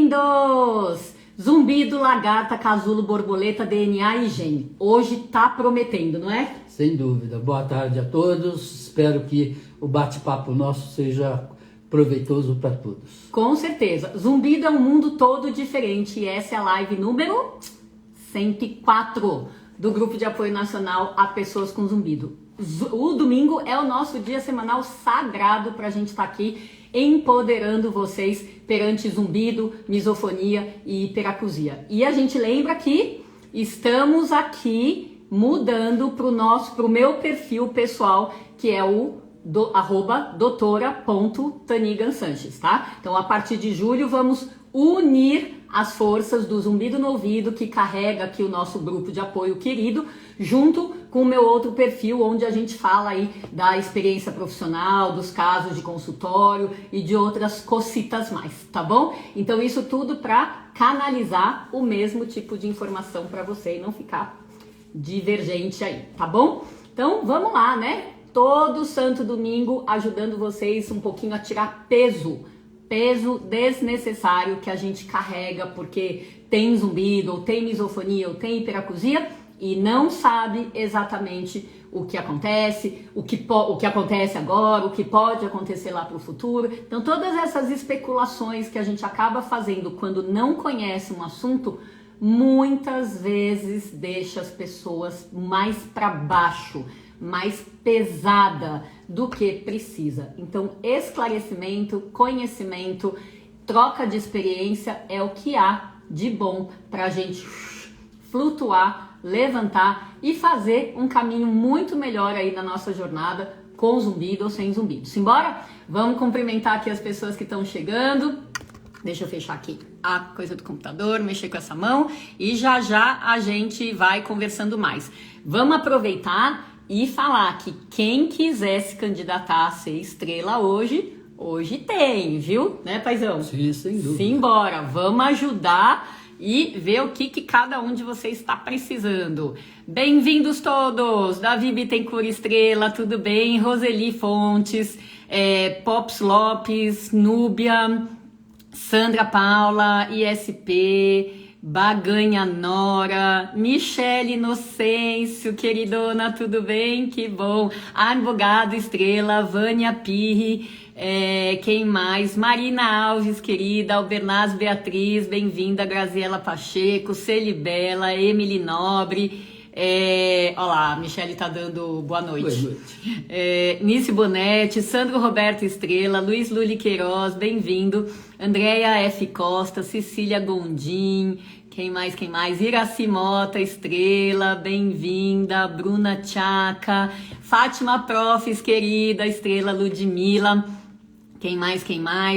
Bem-vindos! Zumbido, lagarta, casulo, borboleta, DNA e gene. Hoje tá prometendo, não é? Sem dúvida. Boa tarde a todos. Espero que o bate-papo nosso seja proveitoso para todos. Com certeza. Zumbido é um mundo todo diferente e essa é a live número 104 do Grupo de Apoio Nacional a Pessoas com Zumbido. O domingo é o nosso dia semanal sagrado para a gente estar aqui empoderando vocês perante zumbido, misofonia e hiperacusia. E a gente lembra que estamos aqui mudando pro meu perfil pessoal, que é o @doutora.tanigansanches, tá? Então, a partir de julho, vamos unir as forças do Zumbido no Ouvido, que carrega aqui o nosso grupo de apoio querido, junto com o meu outro perfil, onde a gente fala aí da experiência profissional, dos casos de consultório e de outras cocitas mais, tá bom? Então, isso tudo para canalizar o mesmo tipo de informação para você e não ficar divergente aí, tá bom? Então, vamos lá, né? Todo santo domingo ajudando vocês um pouquinho a tirar peso desnecessário que a gente carrega porque tem zumbido, ou tem misofonia, ou tem hiperacusia e não sabe exatamente o que acontece, o que acontece agora, o que pode acontecer lá para o futuro. Então, todas essas especulações que a gente acaba fazendo quando não conhece um assunto, muitas vezes deixa as pessoas mais para baixo, mais pesada do que precisa. Então, esclarecimento, conhecimento, troca de experiência é o que há de bom para a gente flutuar, levantar e fazer um caminho muito melhor aí na nossa jornada, com zumbido ou sem zumbido. Simbora? Vamos cumprimentar aqui as pessoas que estão chegando. Deixa eu fechar aqui a coisa do computador, mexer com essa mão e já já a gente vai conversando mais. Vamos aproveitar e falar que quem quiser se candidatar a ser estrela hoje tem, viu? Né, paizão? Sim, sem dúvida. Simbora, vamos ajudar e ver o que cada um de vocês está precisando. Bem-vindos todos! Davi Bittencourt Estrela, tudo bem? Roseli Fontes, Pops Lopes, Núbia, Sandra Paula, ISP, Baganha Nora, Michele Inocêncio, queridona, tudo bem? Que bom. Advogado Estrela, Vânia Pirri, quem mais? Marina Alves, querida, Albernaz Beatriz, bem-vinda, Graziela Pacheco, Celibela, Emily Nobre, olá, a Michele tá dando boa noite. Boa noite. Nice Bonetti, Sandro Roberto Estrela, Luiz Luli Queiroz, bem-vindo. Andréia F. Costa, Cecília Gondim, quem mais? Iraci Mota Estrela, bem-vinda. Bruna Tchaca, Fátima Profes, querida, Estrela Ludmila, quem mais?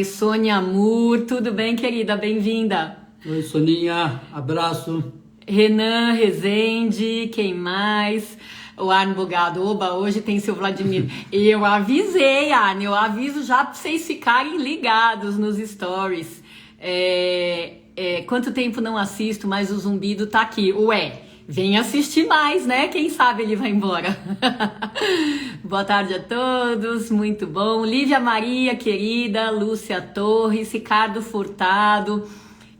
Sônia Amur, tudo bem, querida? Bem-vinda. Oi, Soninha, abraço. Renan Rezende, quem mais? O Arno Bogado, oba, hoje tem seu Vladimir. Eu avisei, Arno, eu aviso já para vocês ficarem ligados nos stories. Quanto tempo não assisto, mas o zumbido tá aqui. Ué, vem assistir mais, né? Quem sabe ele vai embora. Boa tarde a todos, muito bom. Lívia Maria, querida, Lúcia Torres, Ricardo Furtado.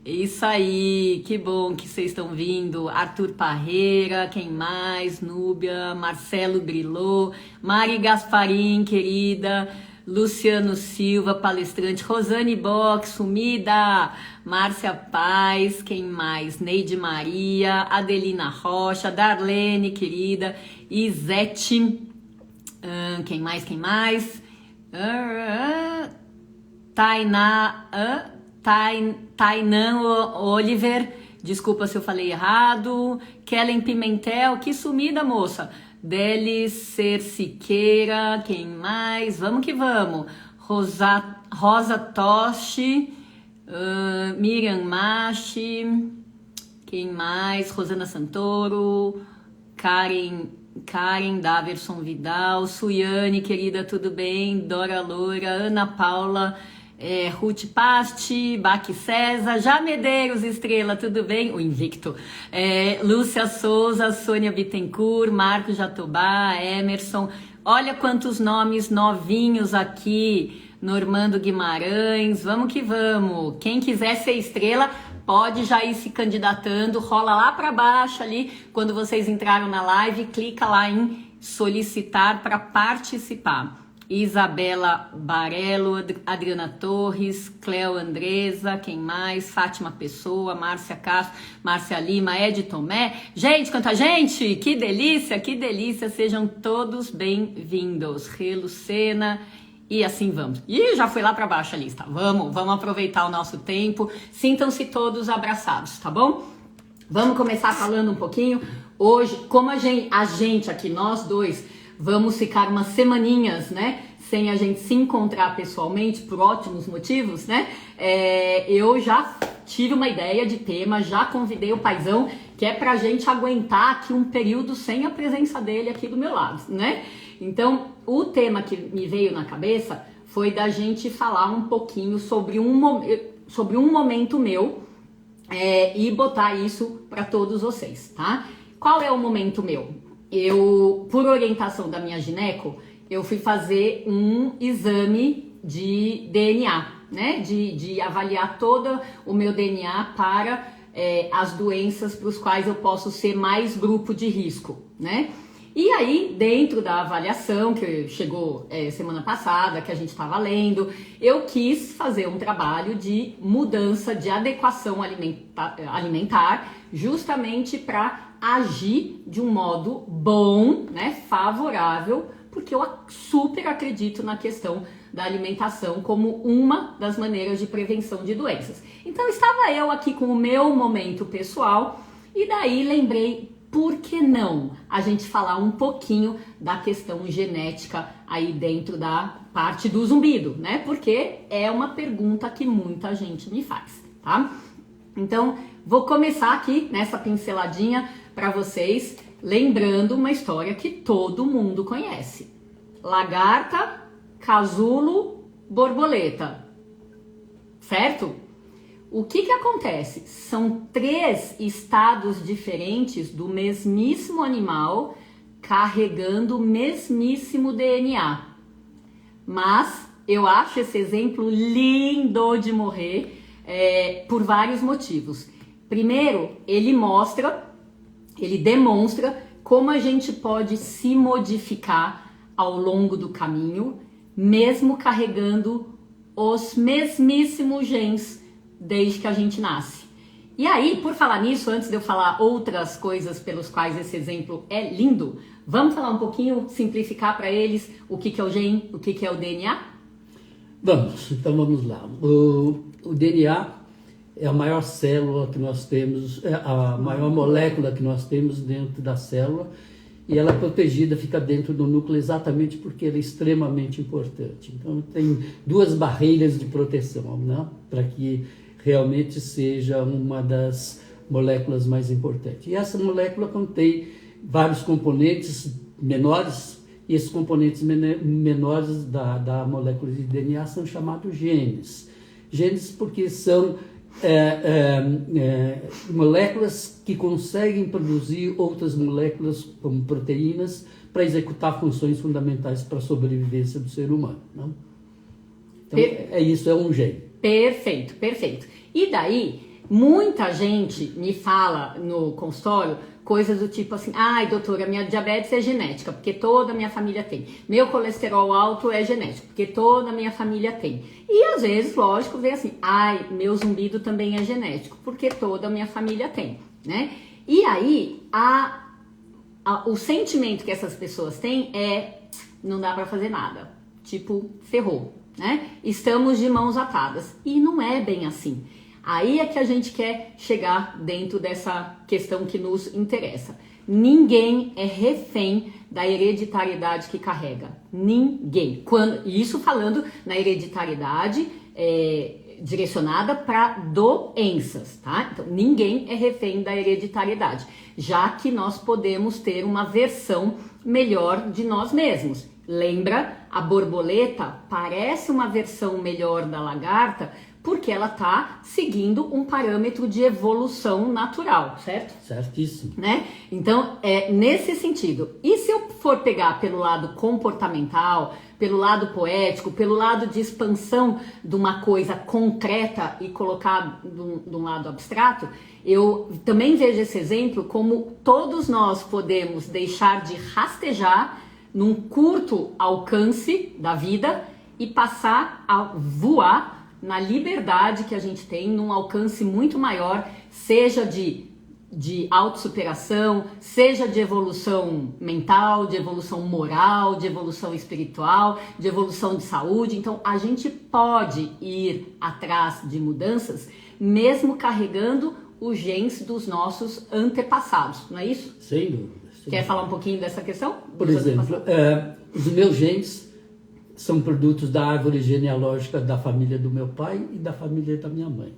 Isso aí, que bom que vocês estão vindo. Arthur Parreira, quem mais? Núbia, Marcelo Grilô, Mari Gasparim, querida, Luciano Silva, palestrante, Rosane Bock, sumida, Márcia Paz, quem mais? Neide Maria, Adelina Rocha, Darlene, querida, Isete, quem mais? Tainan Oliver, desculpa se eu falei errado. Kellen Pimentel, que sumida, moça. Delis Ser Siqueira, quem mais? Vamos que vamos. Rosa Toshi, Miriam Machi, quem mais? Rosana Santoro, Karen Daverson Vidal, Suiane, querida, tudo bem? Dora Loura, Ana Paula, Ruth Pasti, Baque César, Já Medeiros Estrela, tudo bem? O Invicto. Lúcia Souza, Sônia Bittencourt, Marco Jatobá, Emerson. Olha quantos nomes novinhos aqui. Normando Guimarães, vamos que vamos. Quem quiser ser estrela, pode já ir se candidatando, rola lá para baixo ali, quando vocês entraram na live, clica lá em solicitar para participar. Isabela Barello, Adriana Torres, Cleo Andresa, quem mais? Fátima Pessoa, Márcia Castro, Márcia Lima, Ed Tomé. Gente, quanta gente! Que delícia! Sejam todos bem-vindos. Relucena e assim vamos. Ih, já foi lá para baixo a lista. Vamos aproveitar o nosso tempo. Sintam-se todos abraçados, tá bom? Vamos começar falando um pouquinho. Hoje, como a gente aqui, nós dois, vamos ficar umas semaninhas, né, sem a gente se encontrar pessoalmente, por ótimos motivos, né? Eu já tive uma ideia de tema, já convidei o paizão, que é pra gente aguentar aqui um período sem a presença dele aqui do meu lado, né? Então, o tema que me veio na cabeça foi da gente falar um pouquinho sobre um momento meu e botar isso para todos vocês, tá? Qual é o momento meu? Eu, por orientação da minha gineco, eu fui fazer um exame de DNA, né? De avaliar todo o meu DNA para as doenças para os quais eu posso ser mais grupo de risco, né? E aí, dentro da avaliação que chegou semana passada, que a gente estava lendo, eu quis fazer um trabalho de mudança, de adequação alimentar, justamente para agir de um modo bom, né, favorável, porque eu super acredito na questão da alimentação como uma das maneiras de prevenção de doenças. Então estava eu aqui com o meu momento pessoal e daí lembrei, por que não a gente falar um pouquinho da questão genética aí dentro da parte do zumbido, né? Porque é uma pergunta que muita gente me faz, tá? Então, vou começar aqui nessa pinceladinha para vocês, lembrando uma história que todo mundo conhece. Lagarta, casulo, borboleta. Certo? O que acontece? São 3 estados diferentes do mesmíssimo animal carregando o mesmíssimo DNA. Mas eu acho esse exemplo lindo de morrer por vários motivos. Primeiro, ele demonstra como a gente pode se modificar ao longo do caminho, mesmo carregando os mesmíssimos genes desde que a gente nasce. E aí, por falar nisso, antes de eu falar outras coisas pelos quais esse exemplo é lindo, vamos falar um pouquinho, simplificar para eles o que é o gene, o que é o DNA? Então vamos lá. O DNA é a maior célula que nós temos, é a maior molécula que nós temos dentro da célula, e ela é protegida, fica dentro do núcleo exatamente porque ela é extremamente importante. Então tem 2 barreiras de proteção, né, para que realmente seja uma das moléculas mais importantes. E essa molécula contém vários componentes menores, e esses componentes menores da molécula de DNA são chamados genes. Genes porque são moléculas que conseguem produzir outras moléculas, como proteínas, para executar funções fundamentais para a sobrevivência do ser humano, né? Então, isso é um gene. Perfeito. E daí, muita gente me fala no consultório coisas do tipo assim, ai doutora, minha diabetes é genética, porque toda a minha família tem. Meu colesterol alto é genético, porque toda a minha família tem. E às vezes, lógico, vem assim, ai, meu zumbido também é genético, porque toda a minha família tem, né? E aí, o sentimento que essas pessoas têm é, não dá pra fazer nada, tipo, ferrou, né? Estamos de mãos atadas. E não é bem assim. Aí é que a gente quer chegar dentro dessa questão que nos interessa. Ninguém é refém da hereditariedade que carrega. Ninguém. Isso falando na hereditariedade direcionada para doenças, tá? Então, ninguém é refém da hereditariedade, já que nós podemos ter uma versão melhor de nós mesmos. Lembra? A borboleta parece uma versão melhor da lagarta porque ela está seguindo um parâmetro de evolução natural, certo? Certíssimo. Né? Então, é nesse sentido. E se eu for pegar pelo lado comportamental, pelo lado poético, pelo lado de expansão de uma coisa concreta e colocar de um lado abstrato, eu também vejo esse exemplo como todos nós podemos deixar de rastejar num curto alcance da vida e passar a voar na liberdade que a gente tem, num alcance muito maior, seja de autossuperação, seja de evolução mental, de evolução moral, de evolução espiritual, de evolução de saúde. Então, a gente pode ir atrás de mudanças, mesmo carregando os genes dos nossos antepassados, não é isso? Sem dúvida. Quer falar um pouquinho dessa questão? Por exemplo, os meus genes são produtos da árvore genealógica da família do meu pai e da família da minha mãe.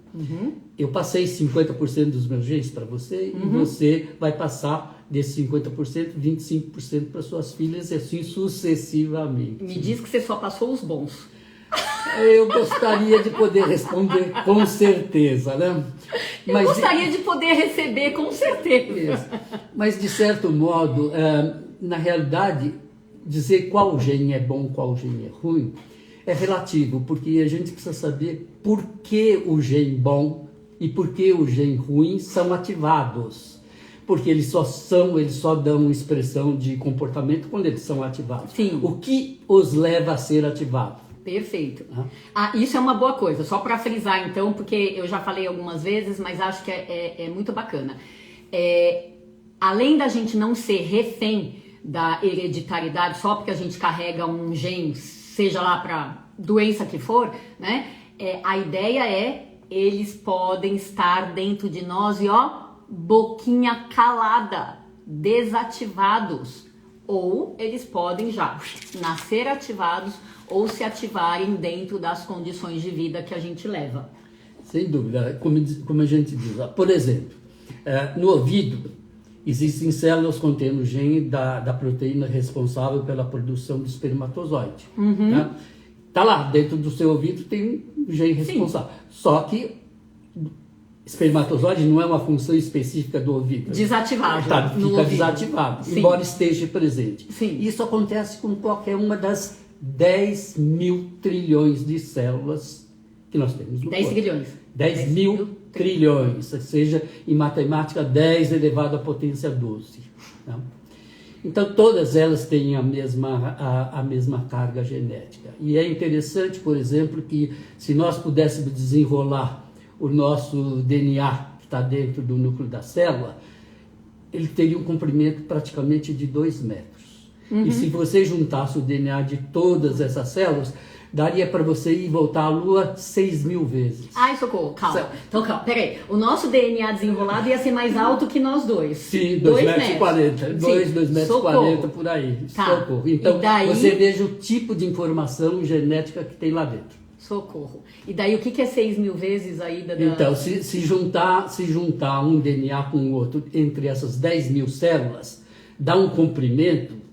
Eu passei 50% dos meus genes para você e você vai passar desses 50%, 25% para suas filhas e assim sucessivamente. Me diz que você só passou os bons. Eu gostaria de poder responder com certeza, né? Eu gostaria de poder receber com certeza. Isso. Mas, de certo modo, na realidade, dizer qual gene é bom, qual gene é ruim, é relativo, porque a gente precisa saber por que o gene bom e por que o gene ruim são ativados. Porque eles só dão expressão de comportamento quando eles são ativados. Sim. O que os leva a ser ativados? Perfeito. Isso é uma boa coisa, só para frisar então, porque eu já falei algumas vezes, mas acho que é muito bacana. Além da gente não ser refém da hereditariedade, só porque a gente carrega um gene, seja lá para doença que for, né? A ideia eles podem estar dentro de nós e boquinha calada, desativados, ou eles podem já nascer ativados ou se ativarem dentro das condições de vida que a gente leva. Sem dúvida, como a gente diz. Por exemplo, no ouvido existem células contendo o gene da proteína responsável pela produção do espermatozoide. Tá lá, dentro do seu ouvido tem um gene responsável. Sim. Só que espermatozoide não é uma função específica do ouvido. Desativado. Fica desativado, Sim. embora esteja presente. Sim. Isso acontece com qualquer uma das 10 mil trilhões de células que nós temos no 10 corpo. trilhões. 10 mil trilhões, ou seja, em matemática 10 elevado à potência 12. Né? Então todas elas têm a mesma carga genética. E é interessante, por exemplo, que se nós pudéssemos desenrolar o nosso DNA que está dentro do núcleo da célula, ele teria um comprimento praticamente de 2 metros. E se você juntasse o DNA de todas essas células, daria para você ir e voltar à Lua 6.000 vezes. Ai, socorro, calma. Então, calma, peraí. O nosso DNA desenrolado ia ser mais alto que nós dois. Sim, 2,40 m. 2,40 m por aí. Tá. Socorro. Então, daí... você veja o tipo de informação genética que tem lá dentro. Socorro. E daí, o que é 6.000 vezes a ida da... Então, se juntar um DNA com o outro entre essas 10 mil células, dá um comprimento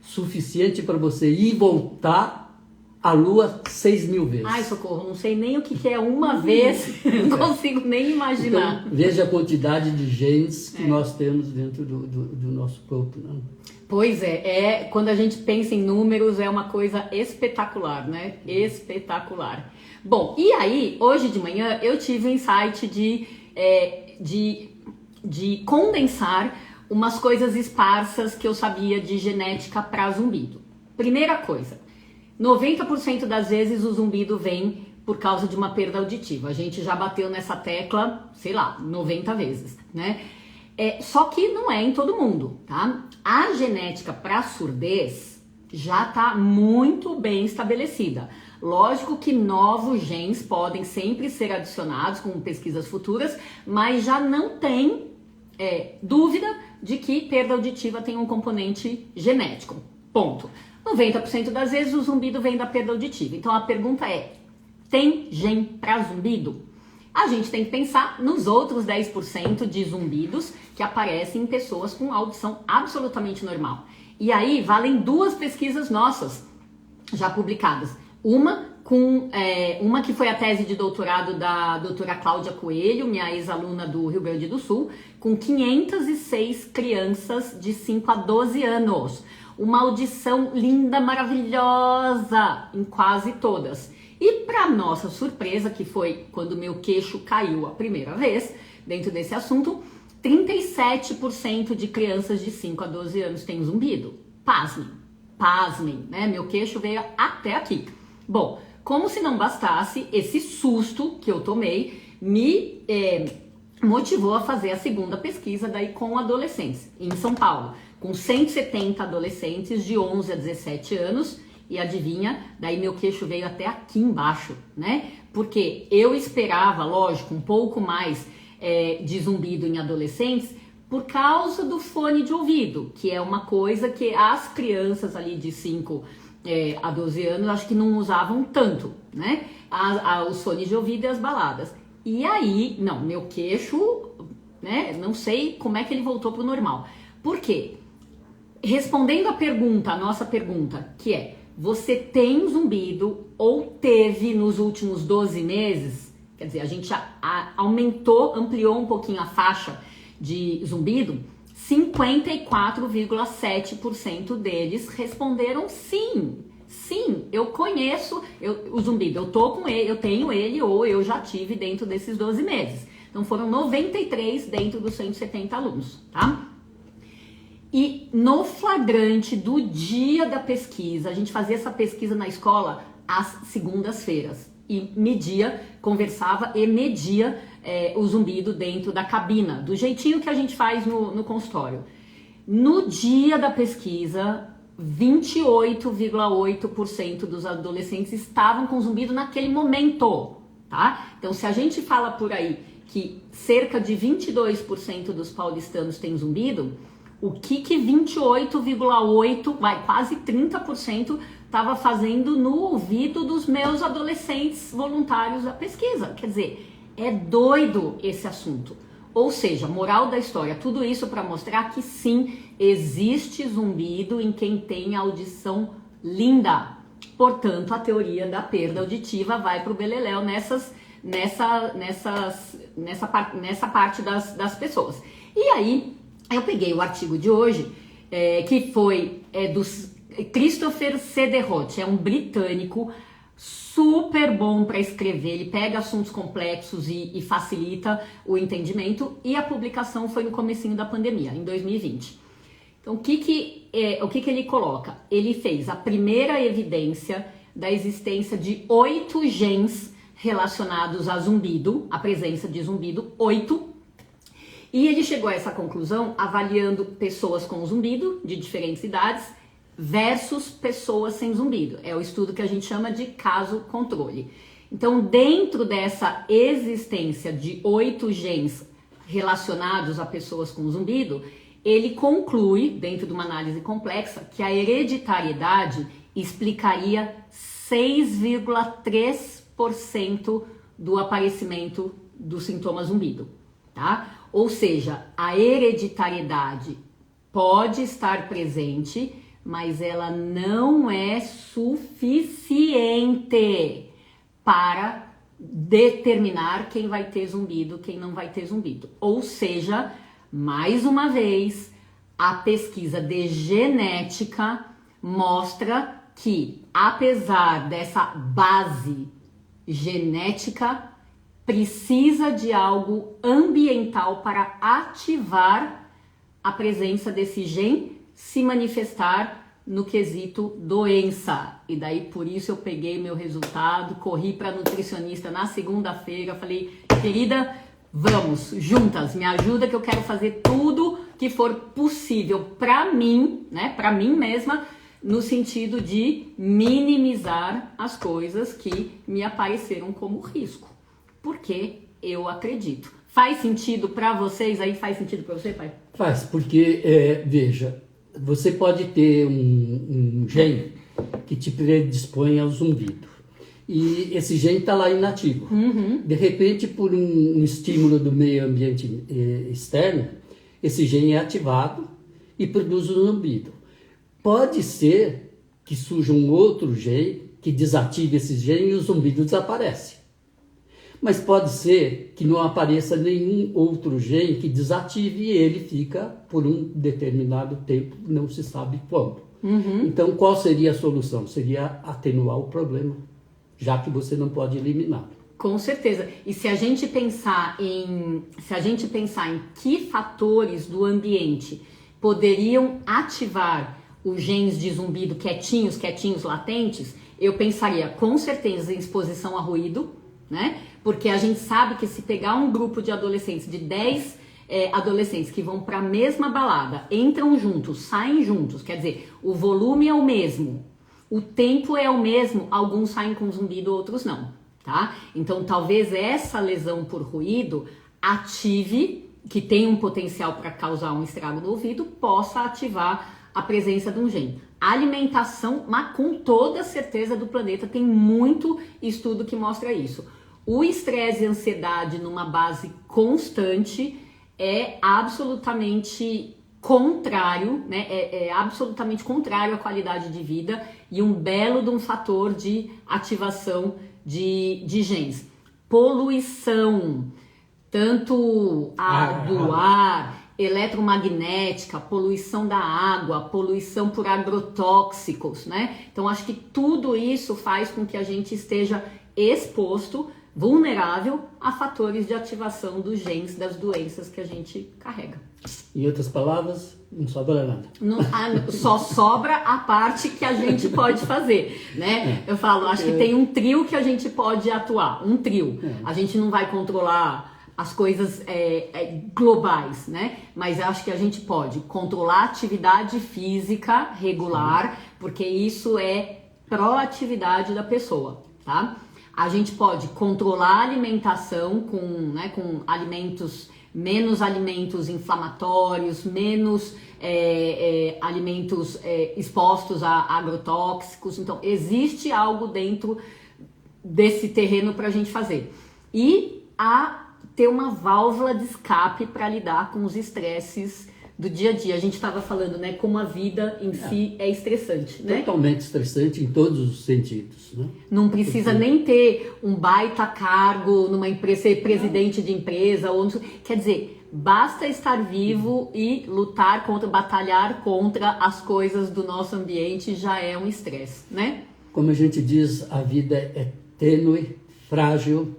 suficiente para você ir e voltar à Lua 6.000 vezes. Ai, socorro, não sei nem o que é uma vez, não consigo nem imaginar. Então, veja a quantidade de genes que nós temos dentro do nosso corpo. Não? Pois quando a gente pensa em números, é uma coisa espetacular, né? Espetacular. Bom, e aí, hoje de manhã, eu tive o insight de condensar umas coisas esparsas que eu sabia de genética para zumbido. Primeira coisa, 90% das vezes o zumbido vem por causa de uma perda auditiva. A gente já bateu nessa tecla, sei lá, 90 vezes, né? Só que não é em todo mundo, tá? A genética para surdez já está muito bem estabelecida. Lógico que novos genes podem sempre ser adicionados com pesquisas futuras, mas já não tem dúvida de que perda auditiva tem um componente genético. Ponto. 90% das vezes o zumbido vem da perda auditiva. Então a pergunta tem gene para zumbido? A gente tem que pensar nos outros 10% de zumbidos que aparecem em pessoas com audição absolutamente normal. E aí valem 2 pesquisas nossas já publicadas. Uma com uma que foi a tese de doutorado da doutora Cláudia Coelho, minha ex-aluna do Rio Grande do Sul, com 506 crianças de 5 a 12 anos. Uma audição linda, maravilhosa, em quase todas. E para nossa surpresa, que foi quando meu queixo caiu a primeira vez, dentro desse assunto, 37% de crianças de 5 a 12 anos têm zumbido. Pasmem, né? Meu queixo veio até aqui. Bom, como se não bastasse, esse susto que eu tomei me motivou a fazer a segunda pesquisa daí com adolescentes, em São Paulo, com 170 adolescentes de 11 a 17 anos, e adivinha, daí meu queixo veio até aqui embaixo, né? Porque eu esperava, lógico, um pouco mais de zumbido em adolescentes, por causa do fone de ouvido, que é uma coisa que as crianças ali de 5 a 12 anos, acho que não usavam tanto, né? Os fones de ouvido e as baladas. E aí, não, meu queixo, né? Não sei como é que ele voltou pro normal. Por quê? Respondendo a nossa pergunta, que é: você tem zumbido ou teve nos últimos 12 meses? Quer dizer, a gente ampliou um pouquinho a faixa de zumbido. 54,7% deles responderam sim. Sim, eu conheço o zumbido, eu tô com ele, eu tenho ele ou eu já tive dentro desses 12 meses. Então foram 93 dentro dos 170 alunos, tá? E no flagrante do dia da pesquisa, a gente fazia essa pesquisa na escola às segundas-feiras e conversava e media o zumbido dentro da cabina, do jeitinho que a gente faz no consultório. No dia da pesquisa, 28,8% dos adolescentes estavam com zumbido naquele momento, tá? Então, se a gente fala por aí que cerca de 22% dos paulistanos têm zumbido, o que 28,8%, quase 30%, estava fazendo no ouvido dos meus adolescentes voluntários da pesquisa? Quer dizer, é doido esse assunto. Ou seja, moral da história, tudo isso para mostrar que sim, existe zumbido em quem tem audição linda. Portanto, a teoria da perda auditiva vai para o beleléu nessa parte das pessoas. E aí, eu peguei o artigo de hoje, que foi do Christopher Sederroth, é um britânico super bom para escrever, ele pega assuntos complexos e facilita o entendimento, e a publicação foi no comecinho da pandemia, em 2020. Então, o que ele coloca? Ele fez a primeira evidência da existência de 8 genes relacionados a zumbido, a presença de zumbido, 8, e ele chegou a essa conclusão avaliando pessoas com zumbido de diferentes idades versus pessoas sem zumbido. É o estudo que a gente chama de caso controle. Então, dentro dessa existência de 8 genes relacionados a pessoas com zumbido, ele conclui, dentro de uma análise complexa, que a hereditariedade explicaria 6,3% do aparecimento do sintoma zumbido, tá? Ou seja, a hereditariedade pode estar presente, mas ela não é suficiente para determinar quem vai ter zumbido, quem não vai ter zumbido. Ou seja, mais uma vez, a pesquisa de genética mostra que, apesar dessa base genética, precisa de algo ambiental para ativar a presença desse gene se manifestar no quesito doença. E daí, por isso, eu peguei meu resultado, corri para a nutricionista na segunda-feira, falei: querida, vamos, juntas, me ajuda que eu quero fazer tudo que for possível para mim, né, para mim mesma, no sentido de minimizar as coisas que me apareceram como risco. Porque eu acredito. Faz sentido para vocês aí? Faz sentido para você, pai? Faz, porque, veja, você pode ter um gene que te predispõe ao zumbido. E esse gene está lá inativo. Uhum. De repente, por um estímulo do meio ambiente externo, esse gene é ativado e produz o zumbido. Pode ser que surja um outro gene que desative esse gene e o zumbido desaparece. Mas pode ser que não apareça nenhum outro gene que desative e ele fica por um determinado tempo, não se sabe quando. Então, qual seria a solução? Seria atenuar o problema, já que você não pode eliminar. Com certeza. E se a gente pensar em que fatores do ambiente poderiam ativar os genes de zumbido quietinhos, latentes, eu pensaria com certeza em exposição a ruído, né? Porque a gente sabe que se pegar um grupo de adolescentes, de 10 adolescentes que vão para a mesma balada, entram juntos, saem juntos, quer dizer, o volume é o mesmo, o tempo é o mesmo, alguns saem com zumbido, outros não, tá? Então talvez essa lesão por ruído ative, que tem um potencial para causar um estrago no ouvido, possa ativar a presença de um gene. A alimentação, mas com toda certeza do planeta, tem muito estudo que mostra isso. O estresse e a ansiedade numa base constante é absolutamente contrário, né? É absolutamente contrário à qualidade de vida e um belo de um fator de ativação de genes. Poluição, tanto do ar, eletromagnética, poluição da água, poluição por agrotóxicos, né? Então acho que tudo isso faz com que a gente esteja exposto, vulnerável a fatores de ativação dos genes das doenças que a gente carrega. Em outras palavras, não sobra nada. Só sobra a parte que a gente pode fazer, né? Eu falo, acho que tem um trio que a gente pode atuar, um trio. A gente não vai controlar as coisas globais, né? Mas acho que a gente pode controlar a atividade física regular, porque isso é proatividade da pessoa, tá? A gente pode controlar a alimentação com alimentos, menos alimentos inflamatórios, menos alimentos expostos a agrotóxicos. Então, existe algo dentro desse terreno para a gente fazer. E ter uma válvula de escape para lidar com os estresses do dia a dia. A gente estava falando, né, como a vida em si é estressante, né? Totalmente estressante em todos os sentidos, né? Não precisa nem ter um baita cargo numa empresa, ser presidente de empresa, quer dizer, basta estar vivo e batalhar contra as coisas do nosso ambiente já é um estresse, né? Como a gente diz, a vida é tênue, frágil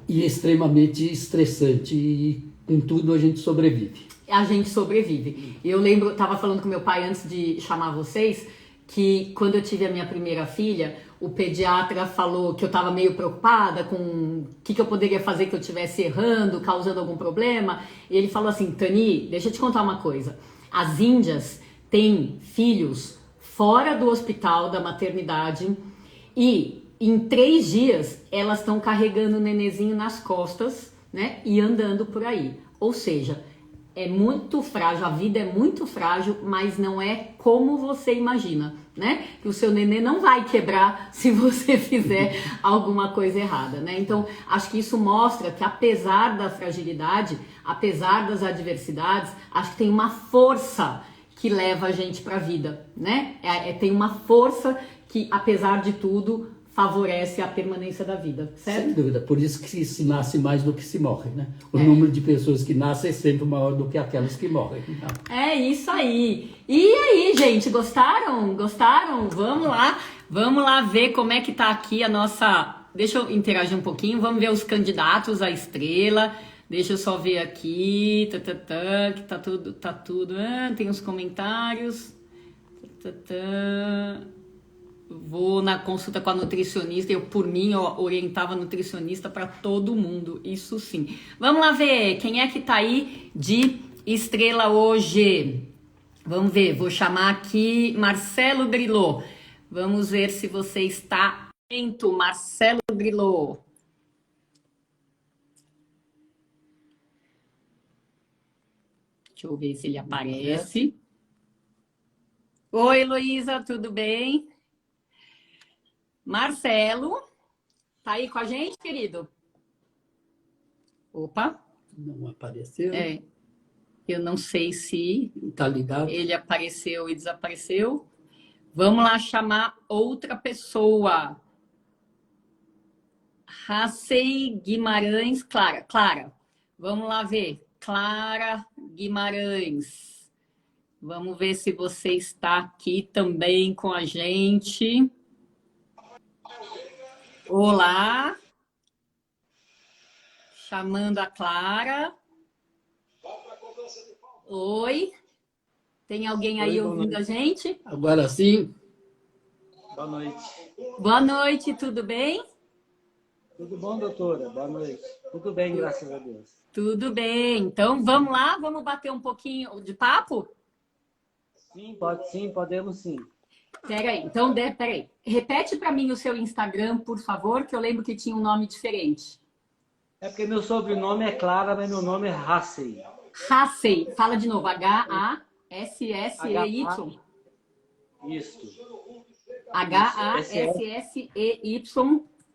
e extremamente estressante e com tudo a gente sobrevive. A gente sobrevive. Eu lembro, estava falando com meu pai antes de chamar vocês, que quando eu tive a minha primeira filha, o pediatra falou que eu estava meio preocupada com o que eu poderia fazer que eu estivesse errando, causando algum problema. E ele falou assim, Tani, deixa eu te contar uma coisa. As índias têm filhos fora do hospital, da maternidade, e em 3 dias elas estão carregando o nenenzinho nas costas, né, e andando por aí. Ou seja, é muito frágil, a vida é muito frágil, mas não é como você imagina, né? Que o seu nenê não vai quebrar se você fizer alguma coisa errada, né? Então, acho que isso mostra que apesar da fragilidade, apesar das adversidades, acho que tem uma força que leva a gente para a vida, né? Tem uma força que, apesar de tudo, favorece a permanência da vida, certo? Sem dúvida, por isso que se nasce mais do que se morre, né? O número de pessoas que nascem é sempre maior do que aquelas que morrem. Então. É isso aí. E aí, gente, gostaram? Gostaram? Vamos lá ver como é que tá aqui a nossa... Deixa eu interagir um pouquinho, vamos ver os candidatos à estrela. Deixa eu só ver aqui, que tá tudo, tem os comentários, Vou na consulta com a nutricionista, por mim, eu orientava a nutricionista para todo mundo, isso sim. Vamos lá ver quem é que tá aí de estrela hoje. Vamos ver, vou chamar aqui Marcelo Grillo. Vamos ver se você está atento, Marcelo Grillo. Deixa eu ver se ele aparece. Oi, Heloísa, tudo bem? Marcelo, tá aí com a gente, querido? Opa. Não apareceu. Eu não sei se tá ligado. Ele apareceu e desapareceu. Vamos lá chamar outra pessoa. Racei Guimarães, Clara. Clara, vamos lá ver. Clara Guimarães. Vamos ver se você está aqui também com a gente. Olá. Chamando a Clara. Oi. Tem alguém aí ouvindo a gente? Agora sim. Boa noite. Boa noite, tudo bem? Tudo bom, doutora? Boa noite. Tudo bem, graças a Deus. Tudo bem. Então, vamos lá? Vamos bater um pouquinho de papo? Sim, podemos sim. Peraí, então, peraí. Repete para mim o seu Instagram, por favor, que eu lembro que tinha um nome diferente. É porque meu sobrenome é Clara, mas meu nome é Hassey. Hassey. Fala de novo. H-A-S-S-E-Y. Isso. H-A-S-S-E-Y.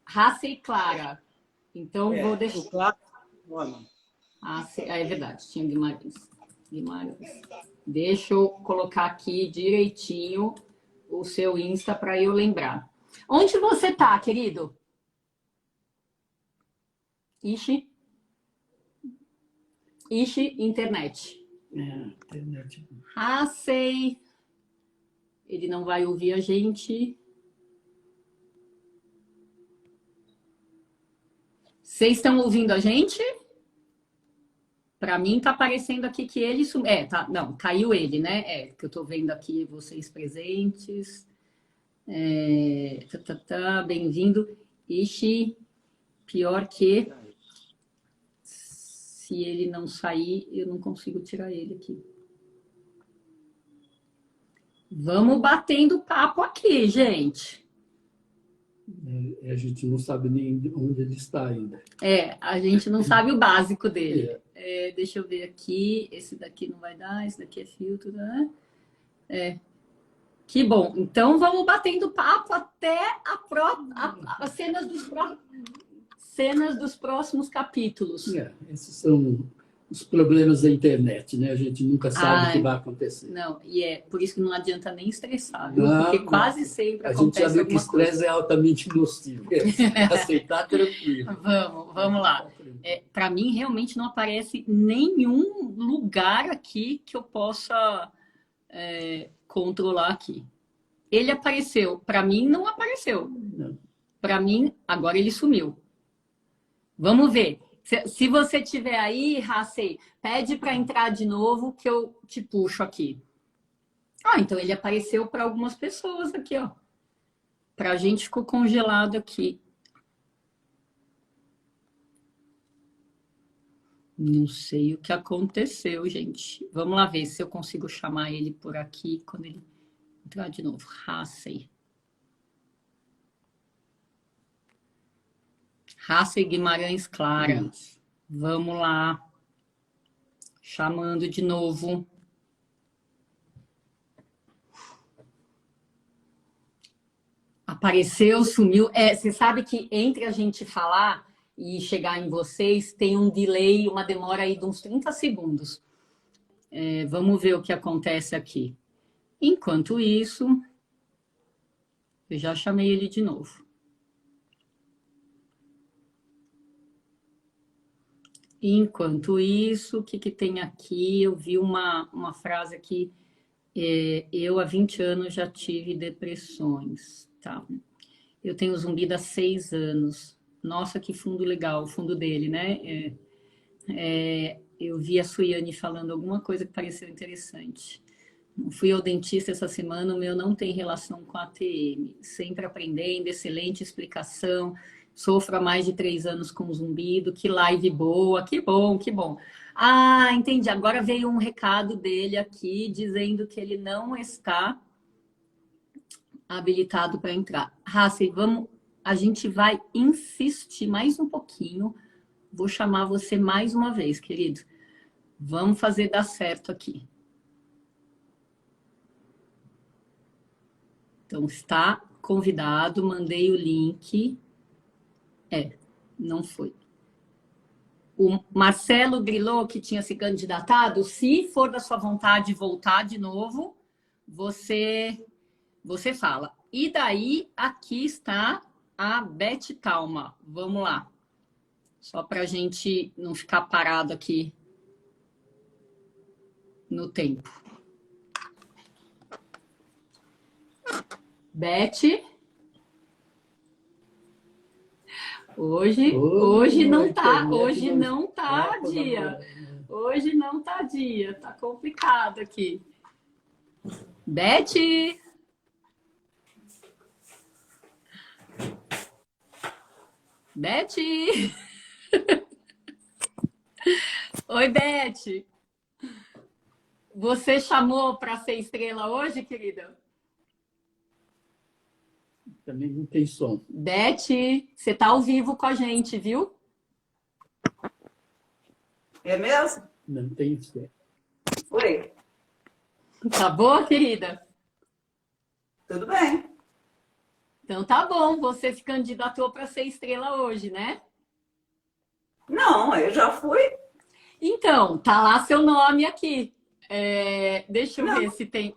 Hassey Clara. Então, vou deixar... O Clara é o nome. É verdade, tinha Guimarães. Deixa eu colocar aqui direitinho o seu Insta para eu lembrar. Onde você tá, querido? Ixi, internet. Internet. Sei. Ele não vai ouvir a gente. Vocês estão ouvindo a gente? Para mim tá aparecendo aqui que ele... tá, não, caiu ele, né? Que eu tô vendo aqui vocês presentes. Bem-vindo. Ixi, pior que... Se ele não sair, eu não consigo tirar ele aqui. Vamos batendo papo aqui, gente. A gente não sabe nem onde ele está ainda. A gente não sabe o básico dele. Deixa eu ver aqui. Esse daqui não vai dar, esse daqui é filtro, né? Que bom. Então vamos batendo papo até as cenas dos próximos capítulos. Esses são os problemas da internet, né? A gente nunca sabe o que vai acontecer. Não, e por isso que não adianta nem estressar, viu? Porque quase sempre acontece. A gente já viu que estresse é altamente nocivo. Aceitar tranquilo. Vamos lá. Para mim, realmente não aparece nenhum lugar aqui que eu possa controlar aqui. Ele apareceu. Para mim, não apareceu. Para mim, agora ele sumiu. Vamos ver. Se você tiver aí, Hassey, pede para entrar de novo que eu te puxo aqui. Então ele apareceu para algumas pessoas aqui, ó. Para a gente ficou congelado aqui. Não sei o que aconteceu, gente. Vamos lá ver se eu consigo chamar ele por aqui quando ele entrar de novo. Hassey. Hassey Guimarães Clara. Vamos lá. Chamando de novo. Apareceu, sumiu. Você sabe que entre a gente falar e chegar em vocês tem um delay, uma demora aí de uns 30 segundos. Vamos ver o que acontece aqui. Enquanto isso, eu já chamei ele de novo. Enquanto isso, o que tem aqui? Eu vi uma frase aqui. Eu, há 20 anos, já tive depressões. Tá. Eu tenho Zumbido há 6 anos. Nossa, que fundo legal, o fundo dele, né? Eu vi a Suiane falando alguma coisa que pareceu interessante. Fui ao dentista essa semana, o meu não tem relação com a ATM. Sempre aprendendo, excelente explicação. Sofro há mais de 3 anos com zumbido. Que live boa, que bom, que bom. Entendi. Agora veio um recado dele aqui dizendo que ele não está habilitado para entrar. Hassey, a gente vai insistir mais um pouquinho. Vou chamar você mais uma vez, querido. Vamos fazer dar certo aqui. Então, está convidado, mandei o link. Não foi. O Marcelo Grillo, que tinha se candidatado, se for da sua vontade voltar de novo, você você fala. E daí, aqui está a Beth Talma. Vamos lá. Só para a gente não ficar parado aqui no tempo. Beth. Hoje não tá, hoje não tá dia. Hoje não tá dia, tá complicado aqui. Beth! Beth! Oi, Beth! Você chamou para ser estrela hoje, querida? Também não tem som. Beth, você tá ao vivo com a gente, viu? É mesmo? Não tem som. Oi, Tá boa, querida? tudo bem? Então tá bom, você se candidatou para ser estrela hoje, né? Não, eu já fui. Então, tá lá seu nome aqui. Deixa eu Não. ver se tem.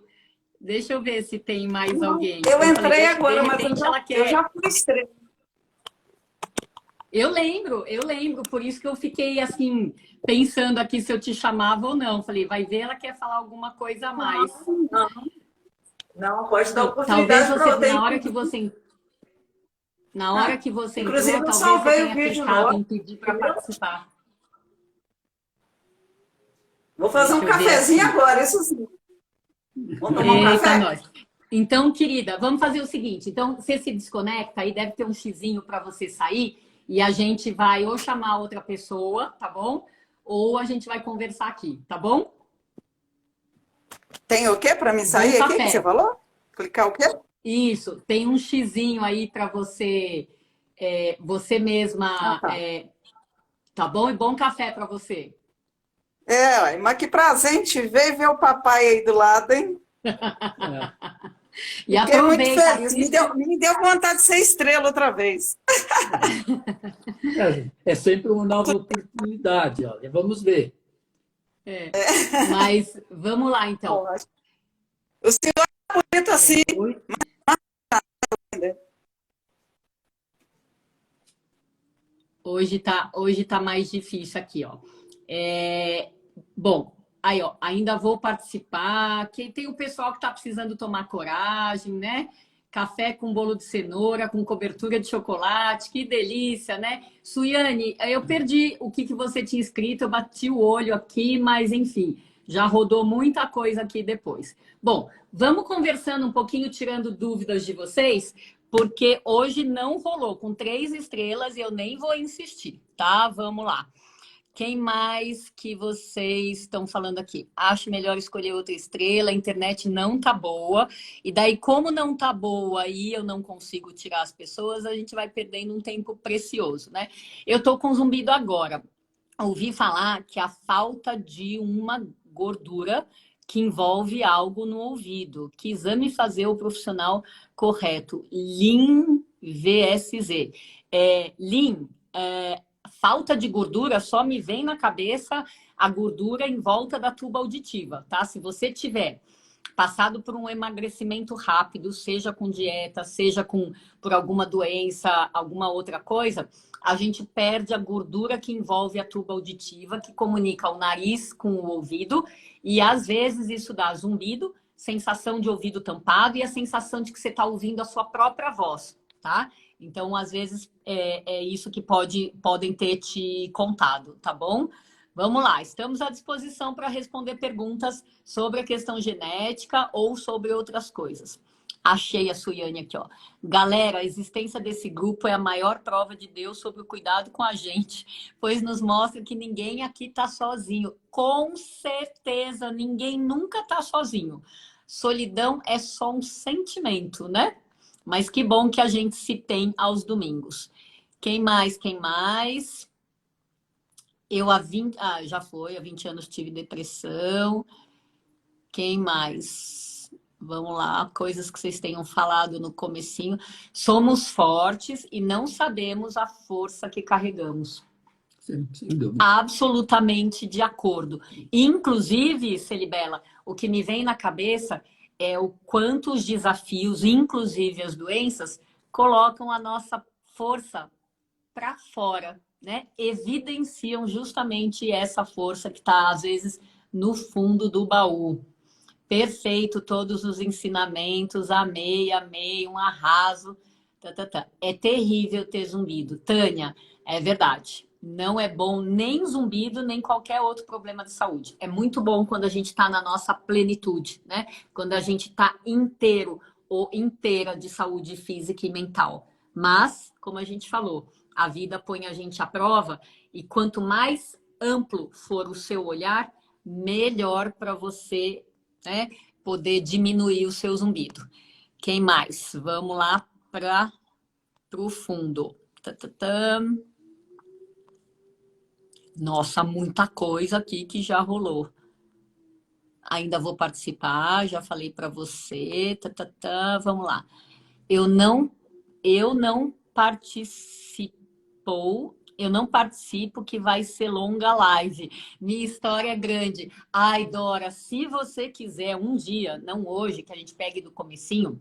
Deixa eu ver se tem mais Não, alguém. eu falei, entrei de agora, mas repente ela eu quer. já fui estrela. Eu lembro, por isso que eu fiquei assim, pensando aqui se eu te chamava ou não. Falei, vai ver, ela quer falar alguma coisa a mais. Não, não, pode dar Talvez oportunidade você, para eu ter. na hora que você Inclusive, entrou, eu talvez você salvei o tenha vídeo clicado no em pedir para participar. Vou fazer um Deixa eu ver cafezinho aqui. agora, isso sim. Vamos tomar um Eita, café? nós. Então, querida, vamos fazer o seguinte. Então, você se desconecta aí, deve ter um xizinho para você sair e a gente vai ou chamar outra pessoa, tá bom? Ou a gente vai conversar aqui, tá bom? Tem o quê para me sair Bom aqui que café. você falou? Clicar o quê? Isso, tem um xizinho aí para você, você mesma, Tá. tá bom? E bom café para você. Ué, mas que prazer, hein? Te ver e ver o papai aí do lado, hein? E Fiquei muito aproveita, feliz. assiste. Me deu vontade de ser estrela outra vez. É sempre uma nova oportunidade, olha. Vamos ver. Mas vamos lá, então. O senhor é bonito assim. Oi? Hoje tá mais difícil aqui, ó. Bom, aí, ó, ainda vou participar. Tem o pessoal que tá precisando tomar coragem, né? Café com bolo de cenoura, com cobertura de chocolate, que delícia, né? Suiane, eu perdi o que você tinha escrito, eu bati o olho aqui, mas enfim, já rodou muita coisa aqui depois. Bom, vamos conversando um pouquinho, tirando dúvidas de vocês, porque hoje não rolou com 3 estrelas e eu nem vou insistir, tá? Vamos lá. Quem mais que vocês estão falando aqui? Acho melhor escolher outra estrela, a internet não tá boa. E daí, como não tá boa e eu não consigo tirar as pessoas, a gente vai perdendo um tempo precioso, né? Eu tô com zumbido agora. Ouvi falar que a falta de uma gordura que envolve algo no ouvido. Que exame fazer o profissional correto? Lean VSZ. Lean, falta de gordura, só me vem na cabeça a gordura em volta da tuba auditiva, tá? Se você tiver passado por um emagrecimento rápido, seja com dieta, seja por alguma doença, alguma outra coisa, a gente perde a gordura que envolve a tuba auditiva, que comunica o nariz com o ouvido, e às vezes isso dá zumbido, sensação de ouvido tampado e a sensação de que você está ouvindo a sua própria voz, tá? Então, às vezes, é isso que podem ter te contado, tá bom? Vamos lá, estamos à disposição para responder perguntas sobre a questão genética ou sobre outras coisas. Achei a Suiane aqui, ó. Galera, a existência desse grupo é a maior prova de Deus sobre o cuidado com a gente, pois nos mostra que ninguém aqui está sozinho. Com certeza, ninguém nunca está sozinho. Solidão é só um sentimento, né? Mas que bom que a gente se tem aos domingos. Quem mais? Quem mais? Eu há 20... já foi, há 20 anos tive depressão. Quem mais? Vamos lá, coisas que vocês tenham falado no comecinho. Somos fortes e não sabemos a força que carregamos. Sem dúvida. Absolutamente de acordo. Inclusive, Celibela, o que me vem na cabeça é o quanto os desafios, inclusive as doenças, colocam a nossa força para fora, né? Evidenciam justamente essa força que está, às vezes, no fundo do baú. Perfeito, todos os ensinamentos, amei, amei, um arraso. Tá, tá, tá. É terrível ter zumbido. Tânia, é verdade. Não é bom nem zumbido, nem qualquer outro problema de saúde. É muito bom quando a gente está na nossa plenitude, né? Quando a gente está inteiro ou inteira de saúde física e mental. Mas, como a gente falou, a vida põe a gente à prova e quanto mais amplo for o seu olhar, melhor para você, né, poder diminuir o seu zumbido. Quem mais? Vamos lá para o fundo. Nossa, muita coisa aqui que já rolou. Ainda vou participar, já falei para você. Vamos lá. Eu não participo que vai ser longa live. Minha história é grande. Ai, Dora, se você quiser um dia, não hoje, que a gente pegue do comecinho,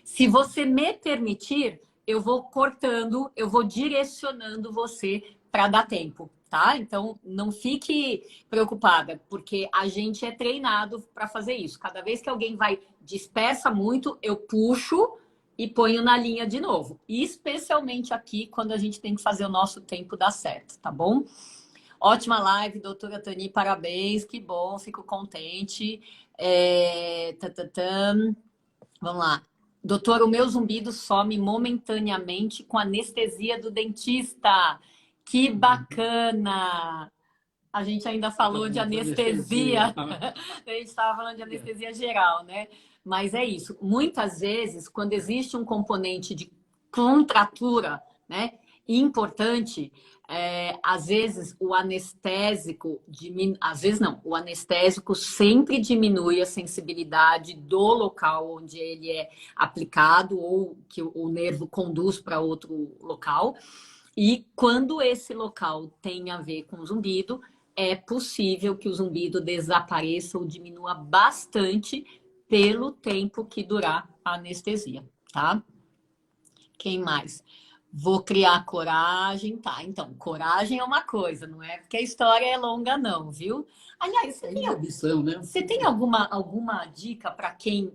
se você me permitir, eu vou cortando, eu vou direcionando você para dar tempo, tá? Então, não fique preocupada, porque a gente é treinado para fazer isso. Cada vez que alguém dispersa muito, eu puxo e ponho na linha de novo. E especialmente aqui, quando a gente tem que fazer o nosso tempo dar certo, tá bom? Ótima live, doutora Tani, parabéns, que bom, fico contente. Vamos lá. Doutor, o meu zumbido some momentaneamente com anestesia do dentista. Que bacana! A gente ainda falou de anestesia. A gente estava falando de anestesia geral, né? Mas é isso. Muitas vezes, quando existe um componente de contratura, né, importante, às vezes o anestésico às vezes não, o anestésico sempre diminui a sensibilidade do local onde ele é aplicado ou que o nervo conduz para outro local. E quando esse local tem a ver com zumbido, é possível que o zumbido desapareça ou diminua bastante pelo tempo que durar a anestesia, tá? Quem mais? Vou criar coragem, tá? Então, coragem é uma coisa, não é porque a história é longa não, viu? Aliás, você tem alguma dica para quem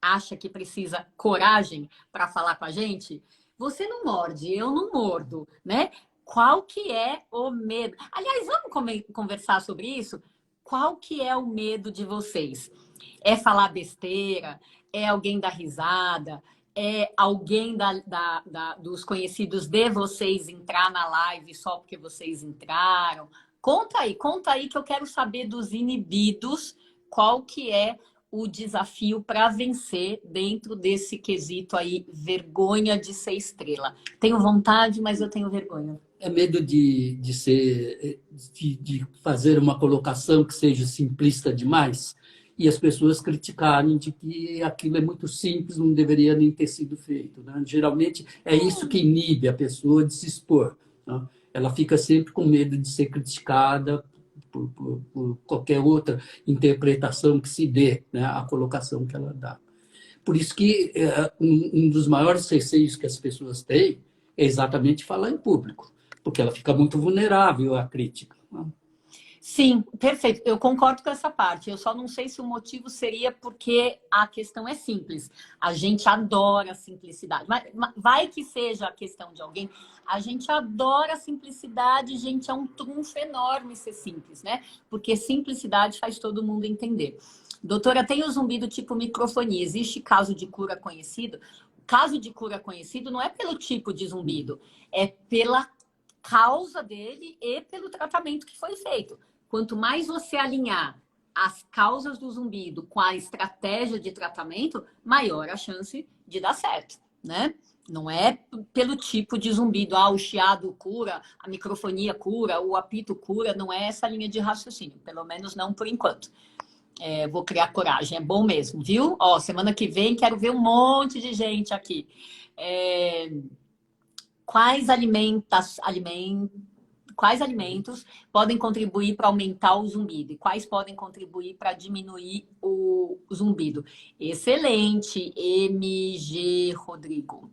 acha que precisa coragem para falar com a gente? Você não morde, eu não mordo, né? Qual que é o medo? Aliás, vamos conversar sobre isso? Qual que é o medo de vocês? É falar besteira? É alguém dar risada? É alguém dos conhecidos de vocês entrar na live só porque vocês entraram? Conta aí que eu quero saber dos inibidos, qual que é o desafio para vencer dentro desse quesito aí, vergonha de ser estrela. Tenho vontade, mas eu tenho vergonha. É medo de fazer uma colocação que seja simplista demais e as pessoas criticarem de que aquilo é muito simples, não deveria nem ter sido feito, né? Geralmente é isso que inibe a pessoa de se expor, né? Ela fica sempre com medo de ser criticada por qualquer outra interpretação que se dê, né, à colocação que ela dá. Por isso que um dos maiores receios que as pessoas têm é exatamente falar em público, porque ela fica muito vulnerável à crítica, né? Sim, perfeito. Eu concordo com essa parte. Eu só não sei se o motivo seria porque a questão é simples. A gente adora a simplicidade. Mas vai que seja a questão de alguém. A gente adora a simplicidade, gente. É um trunfo enorme ser simples, né? Porque simplicidade faz todo mundo entender. Doutora, tem o zumbido tipo microfonia. Existe caso de cura conhecido? O caso de cura conhecido não é pelo tipo de zumbido, é pela causa dele e pelo tratamento que foi feito. Quanto mais você alinhar as causas do zumbido com a estratégia de tratamento, maior a chance de dar certo, né? Não é pelo tipo de zumbido, o chiado cura, a microfonia cura, o apito cura, não é essa linha de raciocínio, pelo menos não por enquanto. Vou criar coragem, é bom mesmo, viu? Ó, semana que vem quero ver um monte de gente aqui. Quais alimentos quais alimentos podem contribuir para aumentar o zumbido e quais podem contribuir para diminuir o zumbido. Excelente, MG Rodrigo.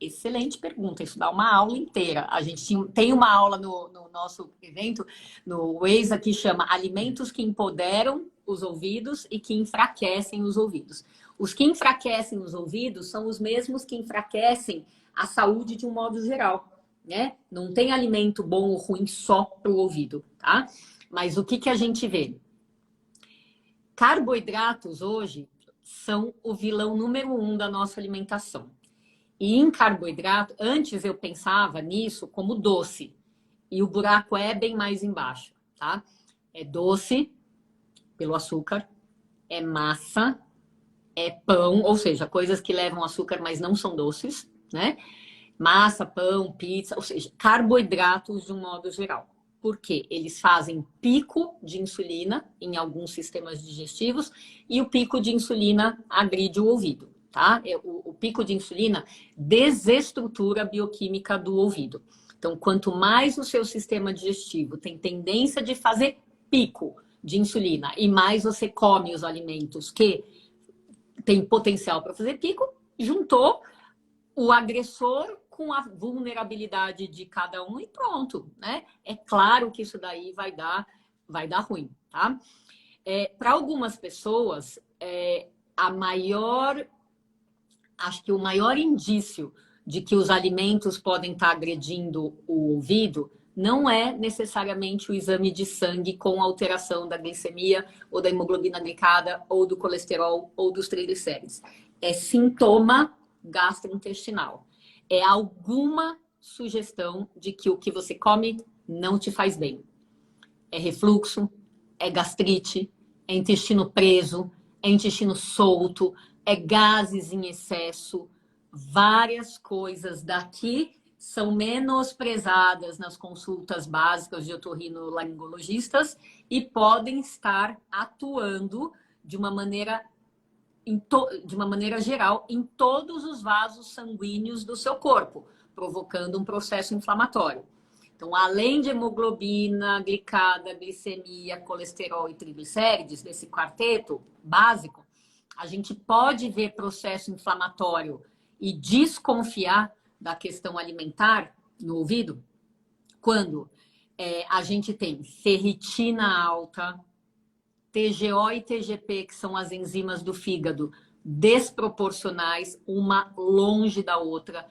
Excelente pergunta, isso dá uma aula inteira. A gente tem uma aula no nosso evento, no Waze, que chama Alimentos que empoderam os ouvidos e que enfraquecem os ouvidos. Os que enfraquecem os ouvidos são os mesmos que enfraquecem a saúde de um modo geral, né? Não tem alimento bom ou ruim só para o ouvido, tá? Mas o que a gente vê? Carboidratos hoje são o vilão número 1 da nossa alimentação. E em carboidrato, antes eu pensava nisso como doce. E o buraco é bem mais embaixo, tá? É doce pelo açúcar, é massa, é pão, ou seja, coisas que levam açúcar, mas não são doces, né? Massa, pão, pizza, ou seja, carboidratos de um modo geral. Por quê? Eles fazem pico de insulina em alguns sistemas digestivos e o pico de insulina agride o ouvido. Tá? O pico de insulina desestrutura a bioquímica do ouvido. Então, quanto mais o seu sistema digestivo tem tendência de fazer pico de insulina e mais você come os alimentos que têm potencial para fazer pico, juntou o agressor com a vulnerabilidade de cada um e pronto, né? É claro que isso daí vai dar ruim, tá? Para algumas pessoas, acho que o maior indício de que os alimentos podem estar agredindo o ouvido não é necessariamente o exame de sangue com alteração da glicemia ou da hemoglobina glicada ou do colesterol ou dos triglicérides. É sintoma gastrointestinal. É alguma sugestão de que o que você come não te faz bem. É refluxo, é gastrite, é intestino preso, é intestino solto, é gases em excesso, várias coisas daqui são menosprezadas nas consultas básicas de otorrinolaringologistas e podem estar atuando de uma maneira geral em todos os vasos sanguíneos do seu corpo, provocando um processo inflamatório. Então, além de hemoglobina, glicada, glicemia, colesterol e triglicérides, desse quarteto básico, a gente pode ver processo inflamatório e desconfiar da questão alimentar no ouvido quando a gente tem ferritina alta, TGO e TGP, que são as enzimas do fígado, desproporcionais, uma longe da outra,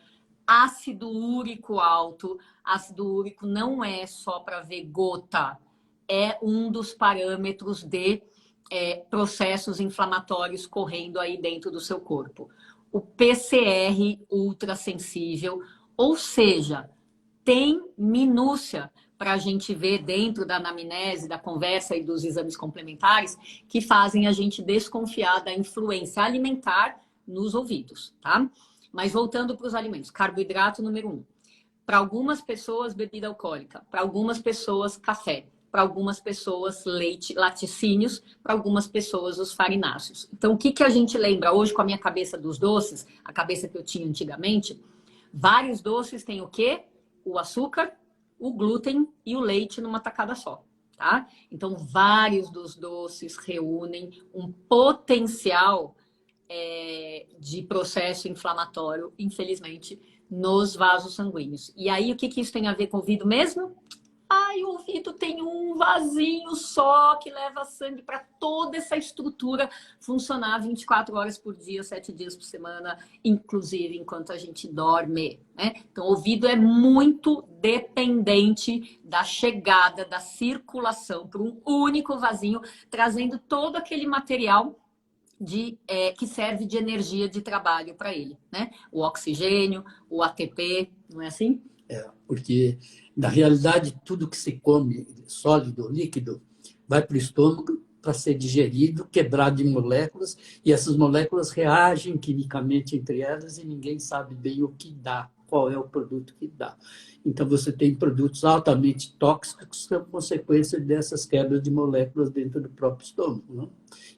ácido úrico alto. Ácido úrico não é só para ver gota, é um dos parâmetros de processos inflamatórios correndo aí dentro do seu corpo. O PCR ultrassensível, ou seja, tem minúcia para a gente ver dentro da anamnese, da conversa e dos exames complementares que fazem a gente desconfiar da influência alimentar nos ouvidos, tá? Mas voltando para os alimentos, carboidrato número 1. Para algumas pessoas, bebida alcoólica. Para algumas pessoas, café. Para algumas pessoas, leite, laticínios. Para algumas pessoas, os farináceos. Então, o que a gente lembra hoje com a minha cabeça dos doces, a cabeça que eu tinha antigamente? Vários doces têm o quê? O açúcar, o glúten e o leite numa tacada só, tá? Então, vários dos doces reúnem um potencial de processo inflamatório, infelizmente, nos vasos sanguíneos. E aí, o que isso tem a ver com o ouvido mesmo? Ai, o ouvido tem um vasinho só que leva sangue para toda essa estrutura funcionar 24 horas por dia, 7 dias por semana, inclusive enquanto a gente dorme, né? Então, o ouvido é muito dependente da chegada, da circulação para um único vasinho, trazendo todo aquele material que serve de energia de trabalho para ele, né? O oxigênio, o ATP, não é assim? Porque, na realidade, tudo que se come, sólido, líquido, vai para o estômago para ser digerido, quebrado em moléculas, e essas moléculas reagem quimicamente entre elas e ninguém sabe bem o que dá, qual é o produto que dá. Então, você tem produtos altamente tóxicos como consequência dessas quebras de moléculas dentro do próprio estômago, né?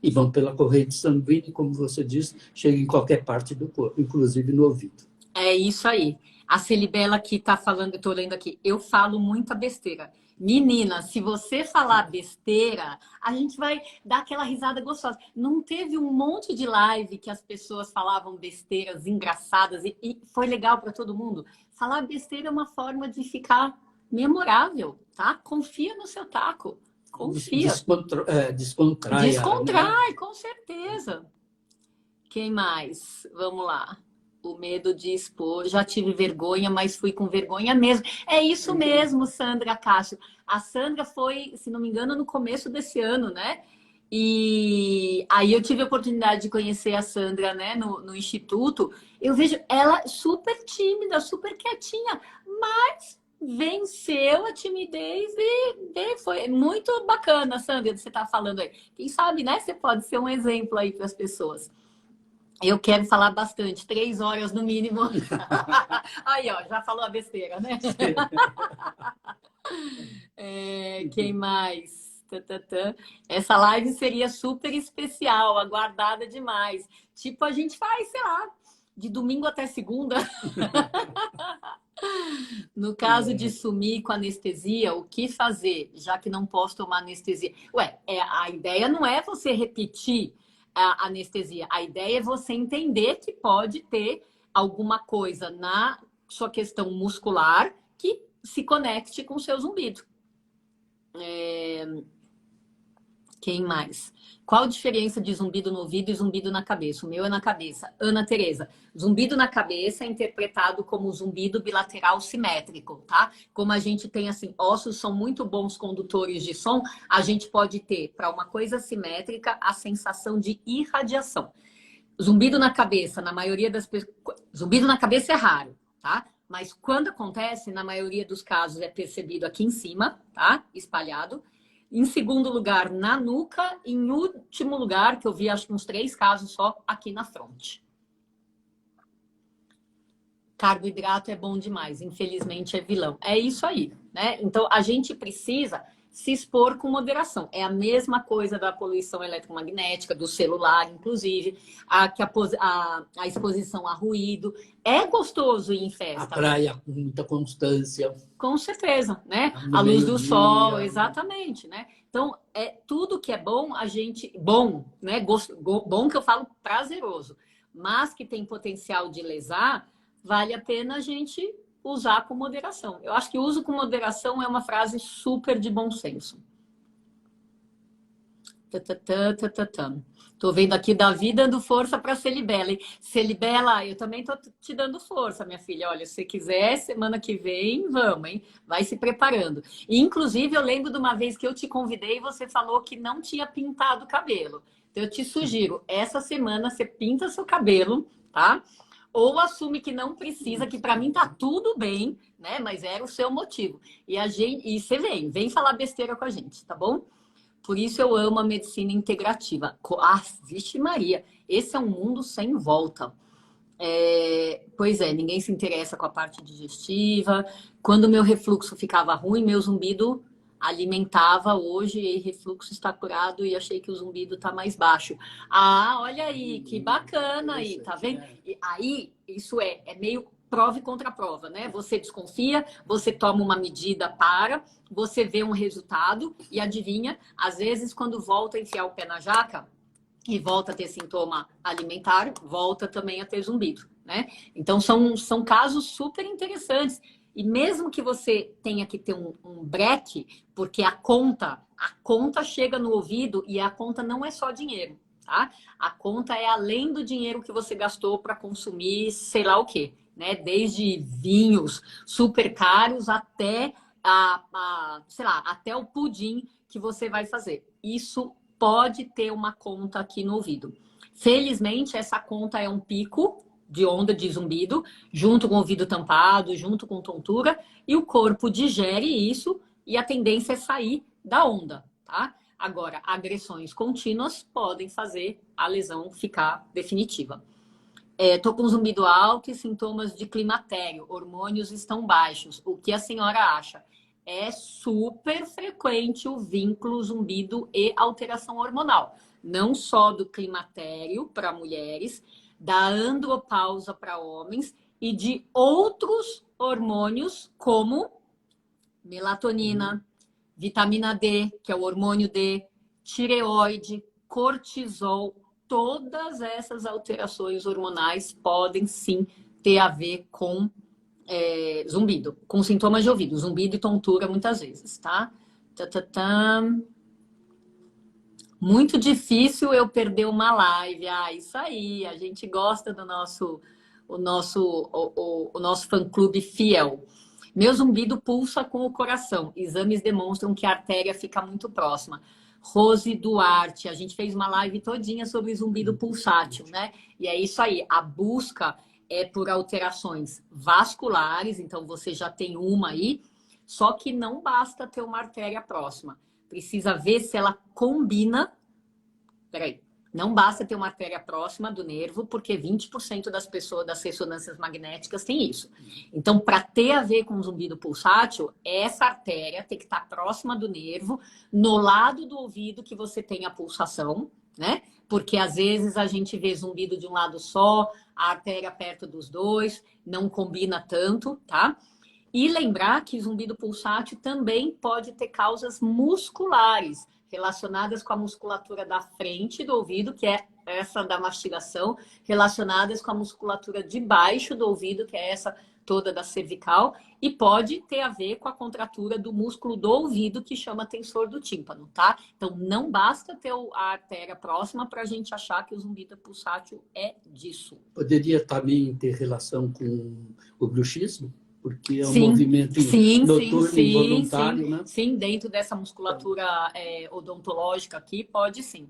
E vão pela corrente sanguínea, como você disse, chega em qualquer parte do corpo, inclusive no ouvido. É isso aí. A Celibela que tá falando, eu tô lendo aqui, eu falo muita besteira. Menina, se você falar besteira, a gente vai dar aquela risada gostosa. Não teve um monte de live que as pessoas falavam besteiras engraçadas e foi legal para todo mundo? Falar besteira é uma forma de ficar memorável, tá? Confia no seu taco. Confia. Descontrai. Descontrai, com certeza. Quem mais? Vamos lá. O medo de expor. Já tive vergonha, mas fui com vergonha mesmo. É isso mesmo, Sandra Castro. A Sandra foi, se não me engano, no começo desse ano, né? E aí eu tive a oportunidade de conhecer a Sandra, né, no Instituto. Eu vejo ela super tímida, super quietinha, mas venceu a timidez e foi muito bacana, Sandra, você tá falando aí. Quem sabe, né? Você pode ser um exemplo aí para as pessoas. Eu quero falar bastante, 3 horas no mínimo. Aí, ó, já falou a besteira, né? Quem mais? Essa live seria super especial, aguardada demais. Tipo, a gente faz, sei lá, de domingo até segunda. No caso de sumir com anestesia, o que fazer, já que não posso tomar anestesia? Ué, a ideia não é você repetir a anestesia. A ideia é você entender que pode ter alguma coisa na sua questão muscular que se conecte com o seu zumbido. Quem mais? Qual a diferença de zumbido no ouvido e zumbido na cabeça? O meu é na cabeça. Ana Tereza. Zumbido na cabeça é interpretado como zumbido bilateral simétrico, tá? Como a gente tem, assim, ossos são muito bons condutores de som, a gente pode ter, para uma coisa simétrica, a sensação de irradiação. Zumbido na cabeça, na maioria das pessoas... Zumbido na cabeça é raro, tá? Mas quando acontece, na maioria dos casos, é percebido aqui em cima, tá? Espalhado. Em segundo lugar, na nuca. Em último lugar, que eu vi acho que uns 3 casos só, aqui na fronte. Carboidrato é bom demais, infelizmente é vilão. É isso aí, né? Então, a gente precisa se expor com moderação. É a mesma coisa da poluição eletromagnética, do celular, inclusive, a exposição a ruído. É gostoso ir em festa. A praia com muita constância. Com certeza, né? A luz do sol, exatamente, né? Então, tudo que é bom, a gente... Bom, né? Bom que eu falo prazeroso. Mas que tem potencial de lesar, vale a pena a gente usar com moderação. Eu acho que uso com moderação é uma frase super de bom senso. Tô vendo aqui Davi dando força para Celibela. Celibela, eu também tô te dando força, minha filha. Olha, se você quiser, semana que vem, vamos, hein? Vai se preparando. E, inclusive, eu lembro de uma vez que eu te convidei e você falou que não tinha pintado o cabelo. Então, eu te sugiro, essa semana você pinta seu cabelo, tá? Ou assume que não precisa, que para mim tá tudo bem, né? Mas era o seu motivo. E você vem falar besteira com a gente, tá bom? Por isso eu amo a medicina integrativa. Vixe Maria, esse é um mundo sem volta. Pois é, ninguém se interessa com a parte digestiva. Quando o meu refluxo ficava ruim, meu zumbido alimentava. Hoje e refluxo está curado e achei que o zumbido está mais baixo. Ah, olha aí, que bacana aí, tá vendo? E aí, isso é meio prova e contra-prova, né? Você desconfia, você toma uma medida você vê um resultado e adivinha, às vezes quando volta a enfiar o pé na jaca e volta a ter sintoma alimentar, volta também a ter zumbido, né? Então são casos super interessantes. E mesmo que você tenha que ter um breque, porque a conta chega no ouvido e a conta não é só dinheiro, tá? A conta é além do dinheiro que você gastou para consumir sei lá o quê, né? Desde vinhos super caros até sei lá, até o pudim que você vai fazer. Isso pode ter uma conta aqui no ouvido. Felizmente, essa conta é um pico de onda de zumbido, junto com o ouvido tampado, junto com tontura, e o corpo digere isso e a tendência é sair da onda, tá? Agora, agressões contínuas podem fazer a lesão ficar definitiva. Tô com zumbido alto e sintomas de climatério, hormônios estão baixos. O que a senhora acha? É super frequente o vínculo zumbido e alteração hormonal. Não só do climatério para mulheres, da andropausa para homens e de outros hormônios, como melatonina, vitamina D, que é o hormônio D, tireoide, cortisol. Todas essas alterações hormonais podem sim ter a ver com zumbido, com sintomas de ouvido, zumbido e tontura muitas vezes, tá? Muito difícil eu perder uma live. Ah, isso aí, a gente gosta do nosso fã-clube fiel. Meu zumbido pulsa com o coração. Exames demonstram que a artéria fica muito próxima. Rose Duarte, a gente fez uma live todinha sobre zumbido pulsátil, né? E é isso aí, a busca é por alterações vasculares, então você já tem uma aí, só que não basta ter uma artéria próxima. Precisa ver se ela combina. Peraí. Não basta ter uma artéria próxima do nervo, porque 20% das pessoas das ressonâncias magnéticas tem isso. Então, para ter a ver com zumbido pulsátil, essa artéria tem que estar próxima do nervo, no lado do ouvido que você tem a pulsação, né? Porque às vezes a gente vê zumbido de um lado só, a artéria perto dos dois, não combina tanto, tá? E lembrar que zumbido pulsátil também pode ter causas musculares, relacionadas com a musculatura da frente do ouvido, que é essa da mastigação, relacionadas com a musculatura de baixo do ouvido, que é essa toda da cervical, e pode ter a ver com a contratura do músculo do ouvido, que chama tensor do tímpano, tá? Então, não basta ter a artéria próxima para a gente achar que o zumbido pulsátil é disso. Poderia também ter relação com o bruxismo? Porque é um Sim, movimento noturno involuntário, né? Sim, dentro dessa musculatura odontológica aqui, pode sim.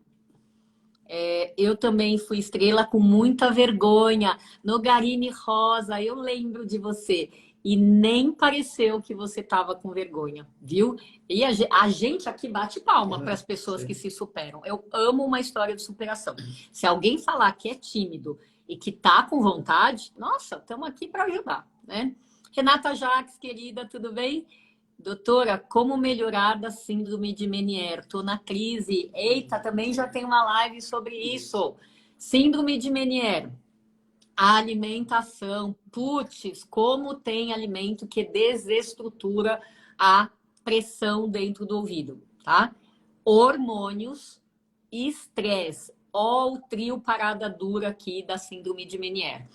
Eu também fui estrela com muita vergonha. Nogarine Rosa, eu lembro de você. E nem pareceu que você estava com vergonha, viu? E a gente aqui bate palma para as pessoas que se superam. Eu amo uma história de superação. Se alguém falar que é tímido e que tá com vontade, nossa, estamos aqui para ajudar, né? Renata Jacques, querida, tudo bem? Doutora, como melhorar da síndrome de Meniere? Estou na crise. Eita, também já tem uma live sobre isso. Síndrome de Meniere. A alimentação. Putz, como tem alimento que desestrutura a pressão dentro do ouvido, tá? Hormônios, estresse. Ó, o trio parada dura aqui da síndrome de Meniere.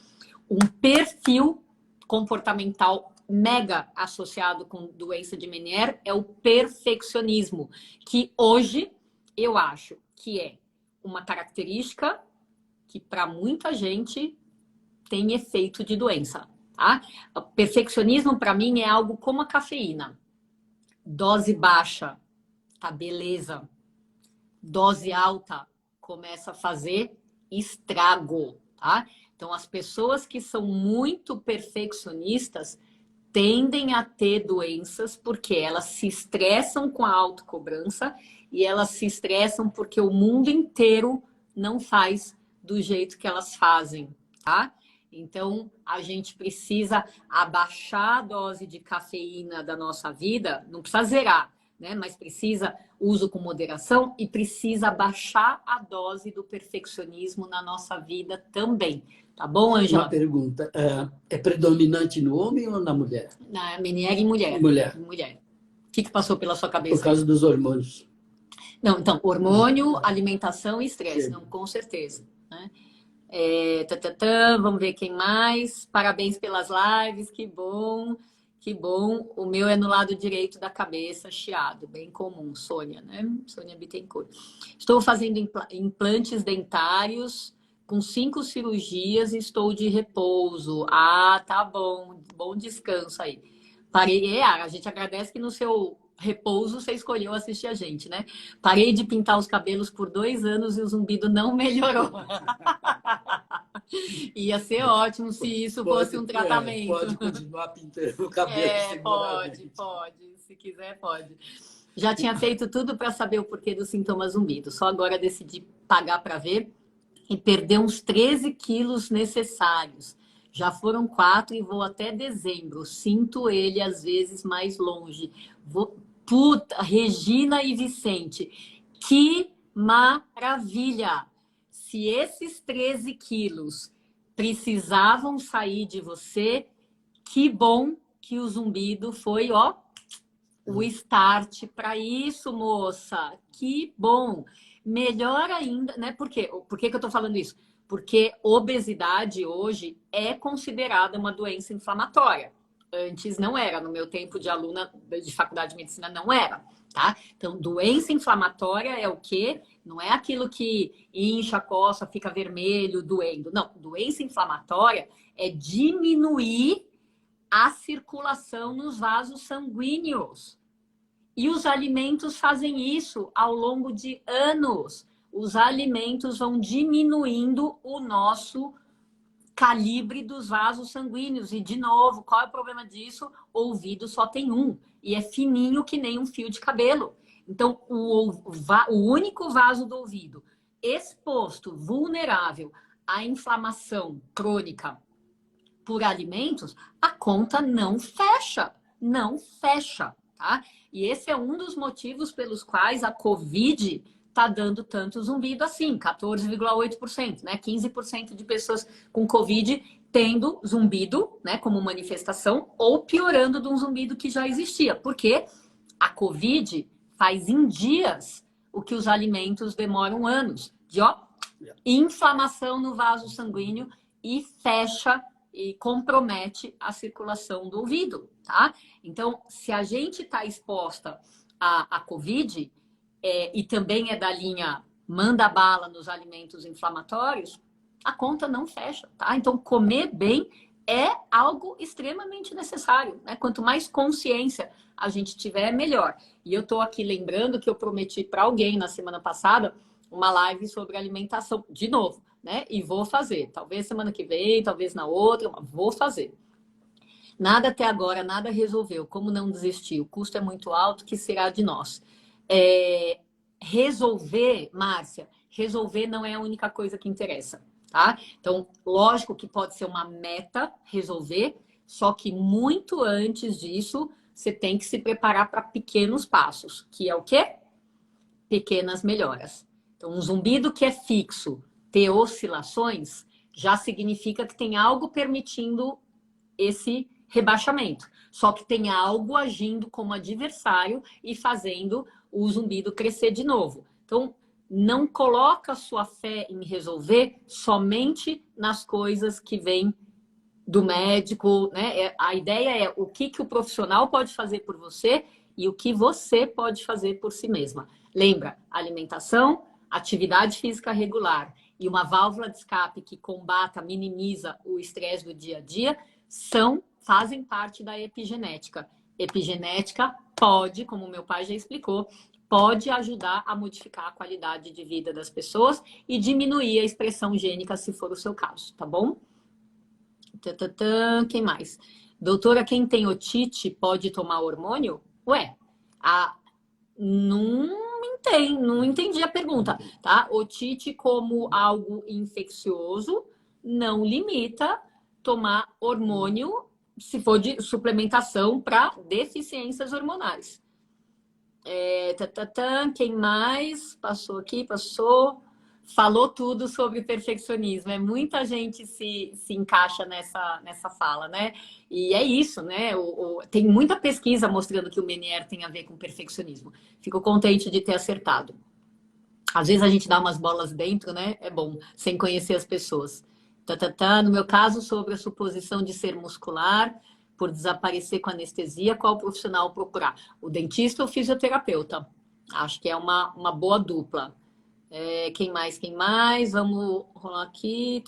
Um perfil comportamental mega associado com doença de Meniere é o perfeccionismo, que hoje eu acho que é uma característica que para muita gente tem efeito de doença, tá? O perfeccionismo para mim é algo como a cafeína. Dose baixa, tá beleza. Dose alta começa a fazer estrago, tá? Então, as pessoas que são muito perfeccionistas tendem a ter doenças porque elas se estressam com a autocobrança e elas se estressam porque o mundo inteiro não faz do jeito que elas fazem, tá? Então, a gente precisa abaixar a dose de cafeína da nossa vida, não precisa zerar, né? Mas precisa uso com moderação e precisa baixar a dose do perfeccionismo na nossa vida também. Tá bom, Ângela? Uma pergunta. É predominante no homem ou na mulher? Na Meniere e mulher. Mulher. Mulher. O que passou pela sua cabeça? Por causa dos hormônios. Não, então, hormônio, alimentação e estresse. Não, com certeza. Né? Vamos ver quem mais. Parabéns pelas lives, que bom. Que bom. O meu é no lado direito da cabeça, chiado. Bem comum, Sônia, né? Sônia Bittencourt. Estou fazendo implantes dentários com 5 cirurgias e estou de repouso. Ah, tá bom. Bom descanso aí. Parei, a gente agradece que no seu repouso você escolheu assistir a gente, né? Parei de pintar os cabelos por 2 anos e o zumbido não melhorou. Ia ser ótimo se isso fosse um tratamento. Pode continuar pintando o cabelo. Pode. Se quiser, pode. Já tinha feito tudo para saber o porquê do sintoma zumbido. Só agora decidi pagar para ver e perder uns 13 quilos necessários. Já foram 4 e vou até dezembro. Sinto ele às vezes mais longe. Puta, Regina e Vicente. Que maravilha! Se esses 13 quilos precisavam sair de você. Que bom que o zumbido foi, ó, o start para isso, moça. Que bom. Melhor ainda, né? Por quê? Por que que eu tô falando isso? Porque obesidade hoje é considerada uma doença inflamatória. Antes não era, no meu tempo de aluna de faculdade de medicina não era, tá? Então, doença inflamatória é o quê? Não é aquilo que incha, coça, fica vermelho, doendo. Não, doença inflamatória é diminuir a circulação nos vasos sanguíneos. E os alimentos fazem isso ao longo de anos. Os alimentos vão diminuindo o nosso calibre dos vasos sanguíneos. E, de novo, qual é o problema disso? O ouvido só tem um. E é fininho que nem um fio de cabelo. Então, o único vaso do ouvido exposto, vulnerável à inflamação crônica por alimentos, a conta não fecha. Não fecha, tá? E esse é um dos motivos pelos quais a Covid está dando tanto zumbido assim, 14,8%, né? 15% de pessoas com Covid tendo zumbido, né, como manifestação, ou piorando de um zumbido que já existia. Porque a Covid faz em dias o que os alimentos demoram anos. De, ó, inflamação no vaso sanguíneo e fecha e compromete a circulação do ouvido, tá? Então, se a gente está exposta à Covid, e também é da linha manda bala nos alimentos inflamatórios, a conta não fecha, tá? Então, comer bem é algo extremamente necessário, né? Quanto mais consciência a gente tiver, melhor. E eu tô aqui lembrando que eu prometi para alguém na semana passada uma live sobre alimentação, de novo, né? E vou fazer. Talvez semana que vem, talvez na outra, mas vou fazer. Nada até agora, nada resolveu. Como não desistir? O custo é muito alto, que será de nós? Resolver, Márcia, resolver não é a única coisa que interessa, tá? Então, lógico que pode ser uma meta resolver, só que muito antes disso, você tem que se preparar para pequenos passos, que é o quê? Pequenas melhoras. Então, um zumbido que é fixo, ter oscilações, já significa que tem algo permitindo esse rebaixamento. Só que tem algo agindo como adversário e fazendo o zumbido crescer de novo. Então, não coloca sua fé em resolver somente nas coisas que vêm do médico, né? A ideia é o que o profissional pode fazer por você e o que você pode fazer por si mesma. Lembra, alimentação, atividade física regular e uma válvula de escape que combata, minimiza o estresse do dia a dia, fazem parte da epigenética. Epigenética pode, como meu pai já explicou, pode ajudar a modificar a qualidade de vida das pessoas e diminuir a expressão gênica, se for o seu caso, tá bom? Quem mais? Doutora, quem tem otite pode tomar hormônio? Ué, não entendi a pergunta, tá? Otite como algo infeccioso não limita tomar hormônio se for de suplementação para deficiências hormonais. Quem mais? Passou aqui, passou. Falou tudo sobre perfeccionismo. Muita gente se encaixa nessa fala, né? E é isso, né? Tem muita pesquisa mostrando que o Meniere tem a ver com perfeccionismo. Fico contente de ter acertado. Às vezes a gente dá umas bolas dentro, né? É bom, sem conhecer as pessoas. No meu caso, sobre a suposição de ser muscular, por desaparecer com anestesia, qual profissional procurar? O dentista ou o fisioterapeuta? Acho que é uma boa dupla. Quem mais? Vamos rolar aqui.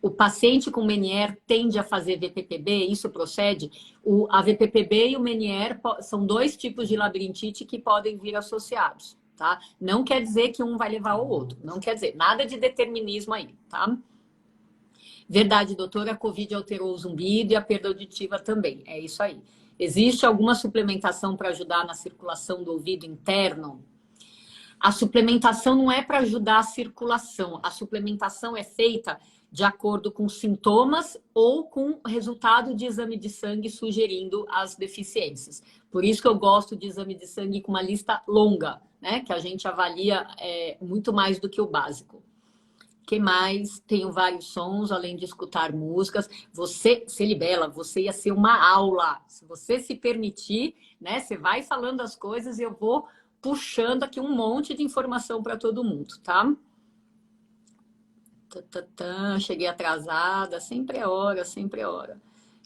O paciente com Meniere tende a fazer VPPB? Isso procede? A VPPB e o Meniere são dois tipos de labirintite que podem vir associados. Tá? Não quer dizer que um vai levar ao outro. Não quer dizer. Nada de determinismo aí, tá? Verdade, doutora, a Covid alterou o zumbido e a perda auditiva também. É isso aí. Existe alguma suplementação para ajudar na circulação do ouvido interno? A suplementação não é para ajudar a circulação. A suplementação é feita de acordo com sintomas ou com resultado de exame de sangue sugerindo as deficiências. Por isso que eu gosto de exame de sangue com uma lista longa, né? Que a gente avalia muito mais do que o básico. Que mais? Tenho vários sons, além de escutar músicas. Você, Celibela, você ia ser uma aula. Se você se permitir, né? Você vai falando as coisas e eu vou puxando aqui um monte de informação para todo mundo, tá? Cheguei atrasada, sempre é hora, sempre é hora.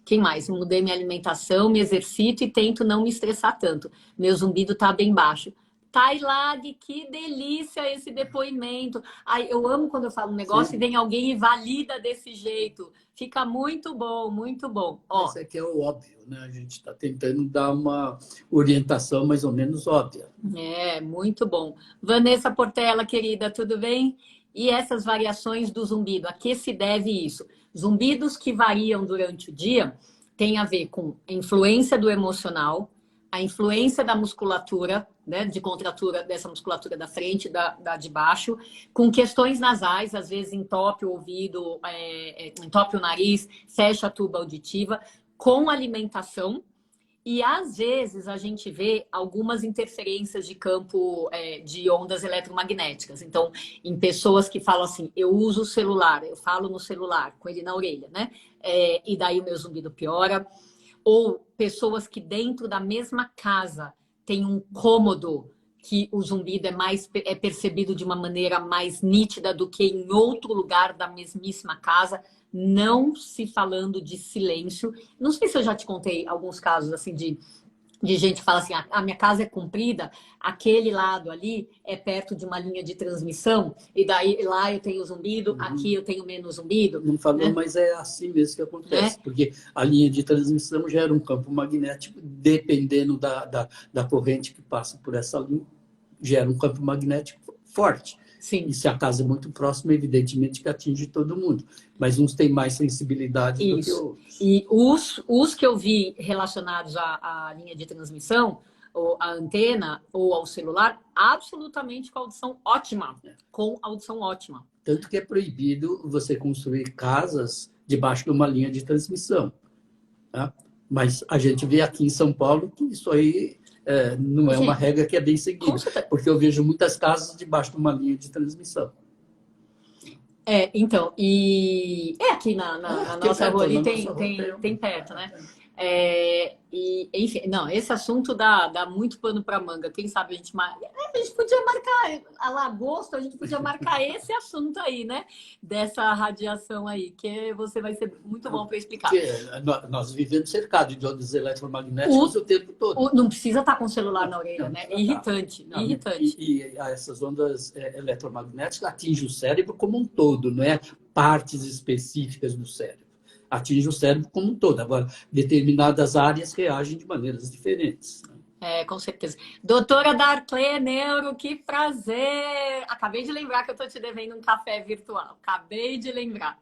Quem mais? Mudei minha alimentação, me exercito e tento não me estressar tanto. Meu zumbido tá bem baixo. Tailag, que delícia esse depoimento. Ai, eu amo quando eu falo um negócio. Sim. E vem alguém e valida desse jeito. Fica muito bom, muito bom. Ó, esse aqui é o óbvio, né? A gente está tentando dar uma orientação mais ou menos óbvia. Muito bom. Vanessa Portela, querida, tudo bem? E essas variações do zumbido, a que se deve isso? Zumbidos que variam durante o dia tem a ver com a influência do emocional, a influência da musculatura, né, de contratura dessa musculatura da frente, da de baixo, com questões nasais, às vezes entope o ouvido, entope o nariz, fecha a tuba auditiva, com alimentação. E às vezes a gente vê algumas interferências de campo de ondas eletromagnéticas. Então, em pessoas que falam assim, eu uso o celular, eu falo no celular, com ele na orelha, né? E daí o meu zumbido piora. Ou pessoas que dentro da mesma casa tem um cômodo que o zumbido é percebido de uma maneira mais nítida do que em outro lugar da mesmíssima casa, não se falando de silêncio. Não sei se eu já te contei alguns casos assim de gente que fala assim, a minha casa é comprida, aquele lado ali é perto de uma linha de transmissão, e daí lá eu tenho zumbido, aqui eu tenho menos zumbido. Não falou, né? Mas é assim mesmo que acontece, porque a linha de transmissão gera um campo magnético, dependendo da corrente que passa por essa linha, gera um campo magnético forte. Sim. E se a casa é muito próxima, evidentemente que atinge todo mundo. Mas uns têm mais sensibilidade do que outros. E os que eu vi relacionados à linha de transmissão, ou à antena, ou ao celular, absolutamente com audição ótima. Com audição ótima. Tanto que é proibido você construir casas debaixo de uma linha de transmissão. Tá? Mas a gente vê aqui em São Paulo que isso aí não é uma regra que é bem seguida. Porque eu vejo muitas casas debaixo de uma linha de transmissão. Então, e aqui na nossa rua ali tem perto, né? E, enfim, não, esse assunto dá muito pano para manga. Quem sabe a gente podia marcar a agosto, a gente podia marcar esse assunto aí, né? Dessa radiação aí, que você vai ser muito bom para explicar. Nós vivemos cercados de ondas eletromagnéticas o tempo todo. Não precisa estar com o celular na orelha, né? Irritante, irritante. E essas ondas eletromagnéticas atingem o cérebro como um todo, não é partes específicas do cérebro. Atinge o cérebro como um todo. Agora, determinadas áreas reagem de maneiras diferentes. Com certeza. Doutora Darclé Neuro, que prazer! Acabei de lembrar que eu estou te devendo um café virtual. Acabei de lembrar.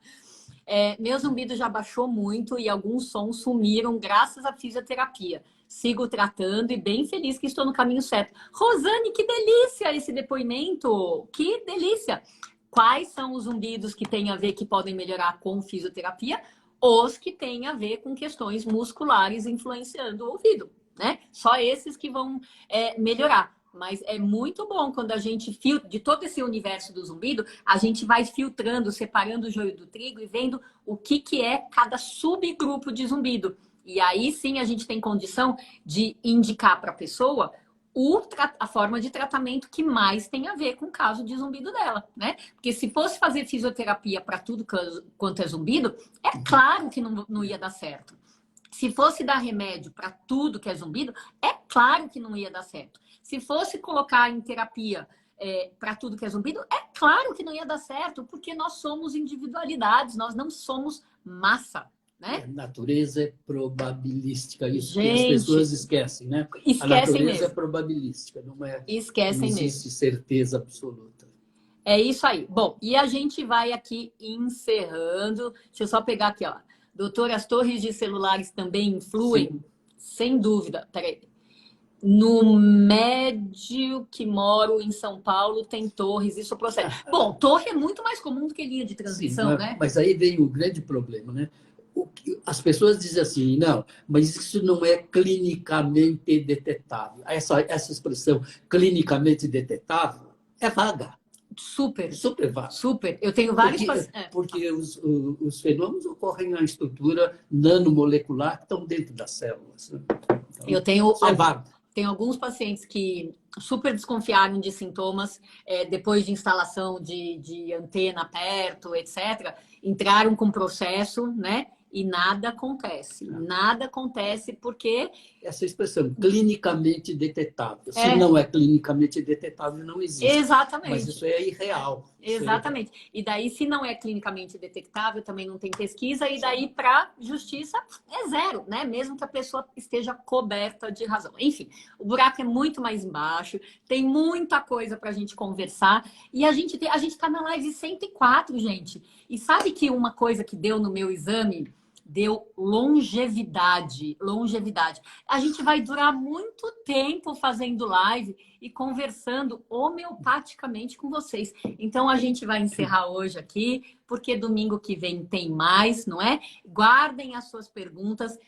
Meu zumbido já baixou muito e alguns sons sumiram graças à fisioterapia. Sigo tratando e bem feliz que estou no caminho certo. Rosane, que delícia esse depoimento! Que delícia! Quais são os zumbidos que têm a ver, que podem melhorar com fisioterapia? Os que têm a ver com questões musculares influenciando o ouvido, né? Só esses que vão melhorar. Mas é muito bom quando a gente, de todo esse universo do zumbido, a gente vai filtrando, separando o joio do trigo e vendo o que é cada subgrupo de zumbido. E aí sim a gente tem condição de indicar para a pessoa a forma de tratamento que mais tem a ver com o caso de zumbido dela, né? Porque se fosse fazer fisioterapia para tudo quanto é zumbido, é claro que não ia dar certo. Se fosse dar remédio para tudo que é zumbido, é claro que não ia dar certo. Se fosse colocar em terapia para tudo que é zumbido, é claro que não ia dar certo, porque nós somos individualidades, nós não somos massa. Né? A natureza é probabilística, isso gente, que as pessoas esquecem, né? Esquecem a natureza mesmo. É probabilística, não existe certeza absoluta. É isso aí. Bom, e a gente vai aqui encerrando. Deixa eu só pegar aqui, ó. Doutora, as torres de celulares também influem? Sim. Sem dúvida. Peraí. No médio que moro em São Paulo tem torres, isso procede. Bom, torre é muito mais comum do que linha de transmissão, Sim, né? mas aí vem o grande problema, né? As pessoas dizem assim, não, mas isso não é clinicamente detetável. Essa expressão clinicamente detetável é vaga, Super, super vaga. super. Eu tenho vários Porque, pacientes. porque os fenômenos ocorrem na estrutura nanomolecular que estão dentro das células. Né? Então, Eu tenho, isso é vago. tenho alguns pacientes que super desconfiaram de sintomas depois de instalação de antena perto, etc. Entraram com processo, né? E nada acontece. Nada acontece porque Essa expressão, clinicamente detetável. Se é não é clinicamente detetável, não existe. Mas exatamente. isso é irreal. Exatamente. E daí, se não é clinicamente detectável, também não tem pesquisa, e daí, para justiça, é zero, né? Mesmo que a pessoa esteja coberta de razão. Enfim, o buraco é muito mais embaixo, tem muita coisa para a gente conversar, e a gente está na live 104, gente. E sabe que uma coisa que deu no meu exame deu longevidade, longevidade. A gente vai durar muito tempo fazendo live e conversando homeopaticamente com vocês. Então a gente vai encerrar hoje aqui, porque domingo que vem tem mais, não é? Guardem as suas perguntas,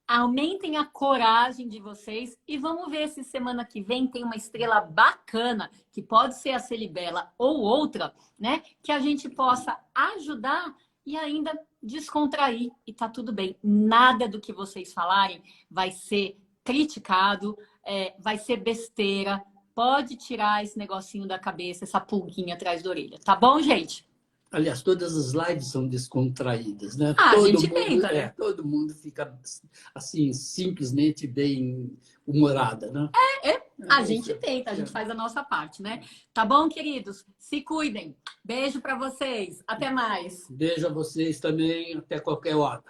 aumentem a coragem de vocês e vamos ver se semana que vem tem uma estrela bacana, que pode ser a Celibela ou outra, né? Que a gente possa ajudar e ainda descontrair e tá tudo bem. Nada do que vocês falarem vai ser criticado, vai ser besteira. Pode tirar esse negocinho da cabeça, essa pulguinha atrás da orelha. Tá bom, gente? Aliás, todas as lives são descontraídas, né? Ah, a gente tenta, né? Todo mundo fica assim simplesmente bem humorada, né? A gente tenta, a gente faz a nossa parte, né? Tá bom, queridos? Se cuidem. Beijo para vocês. Até mais. Beijo a vocês também, até qualquer hora.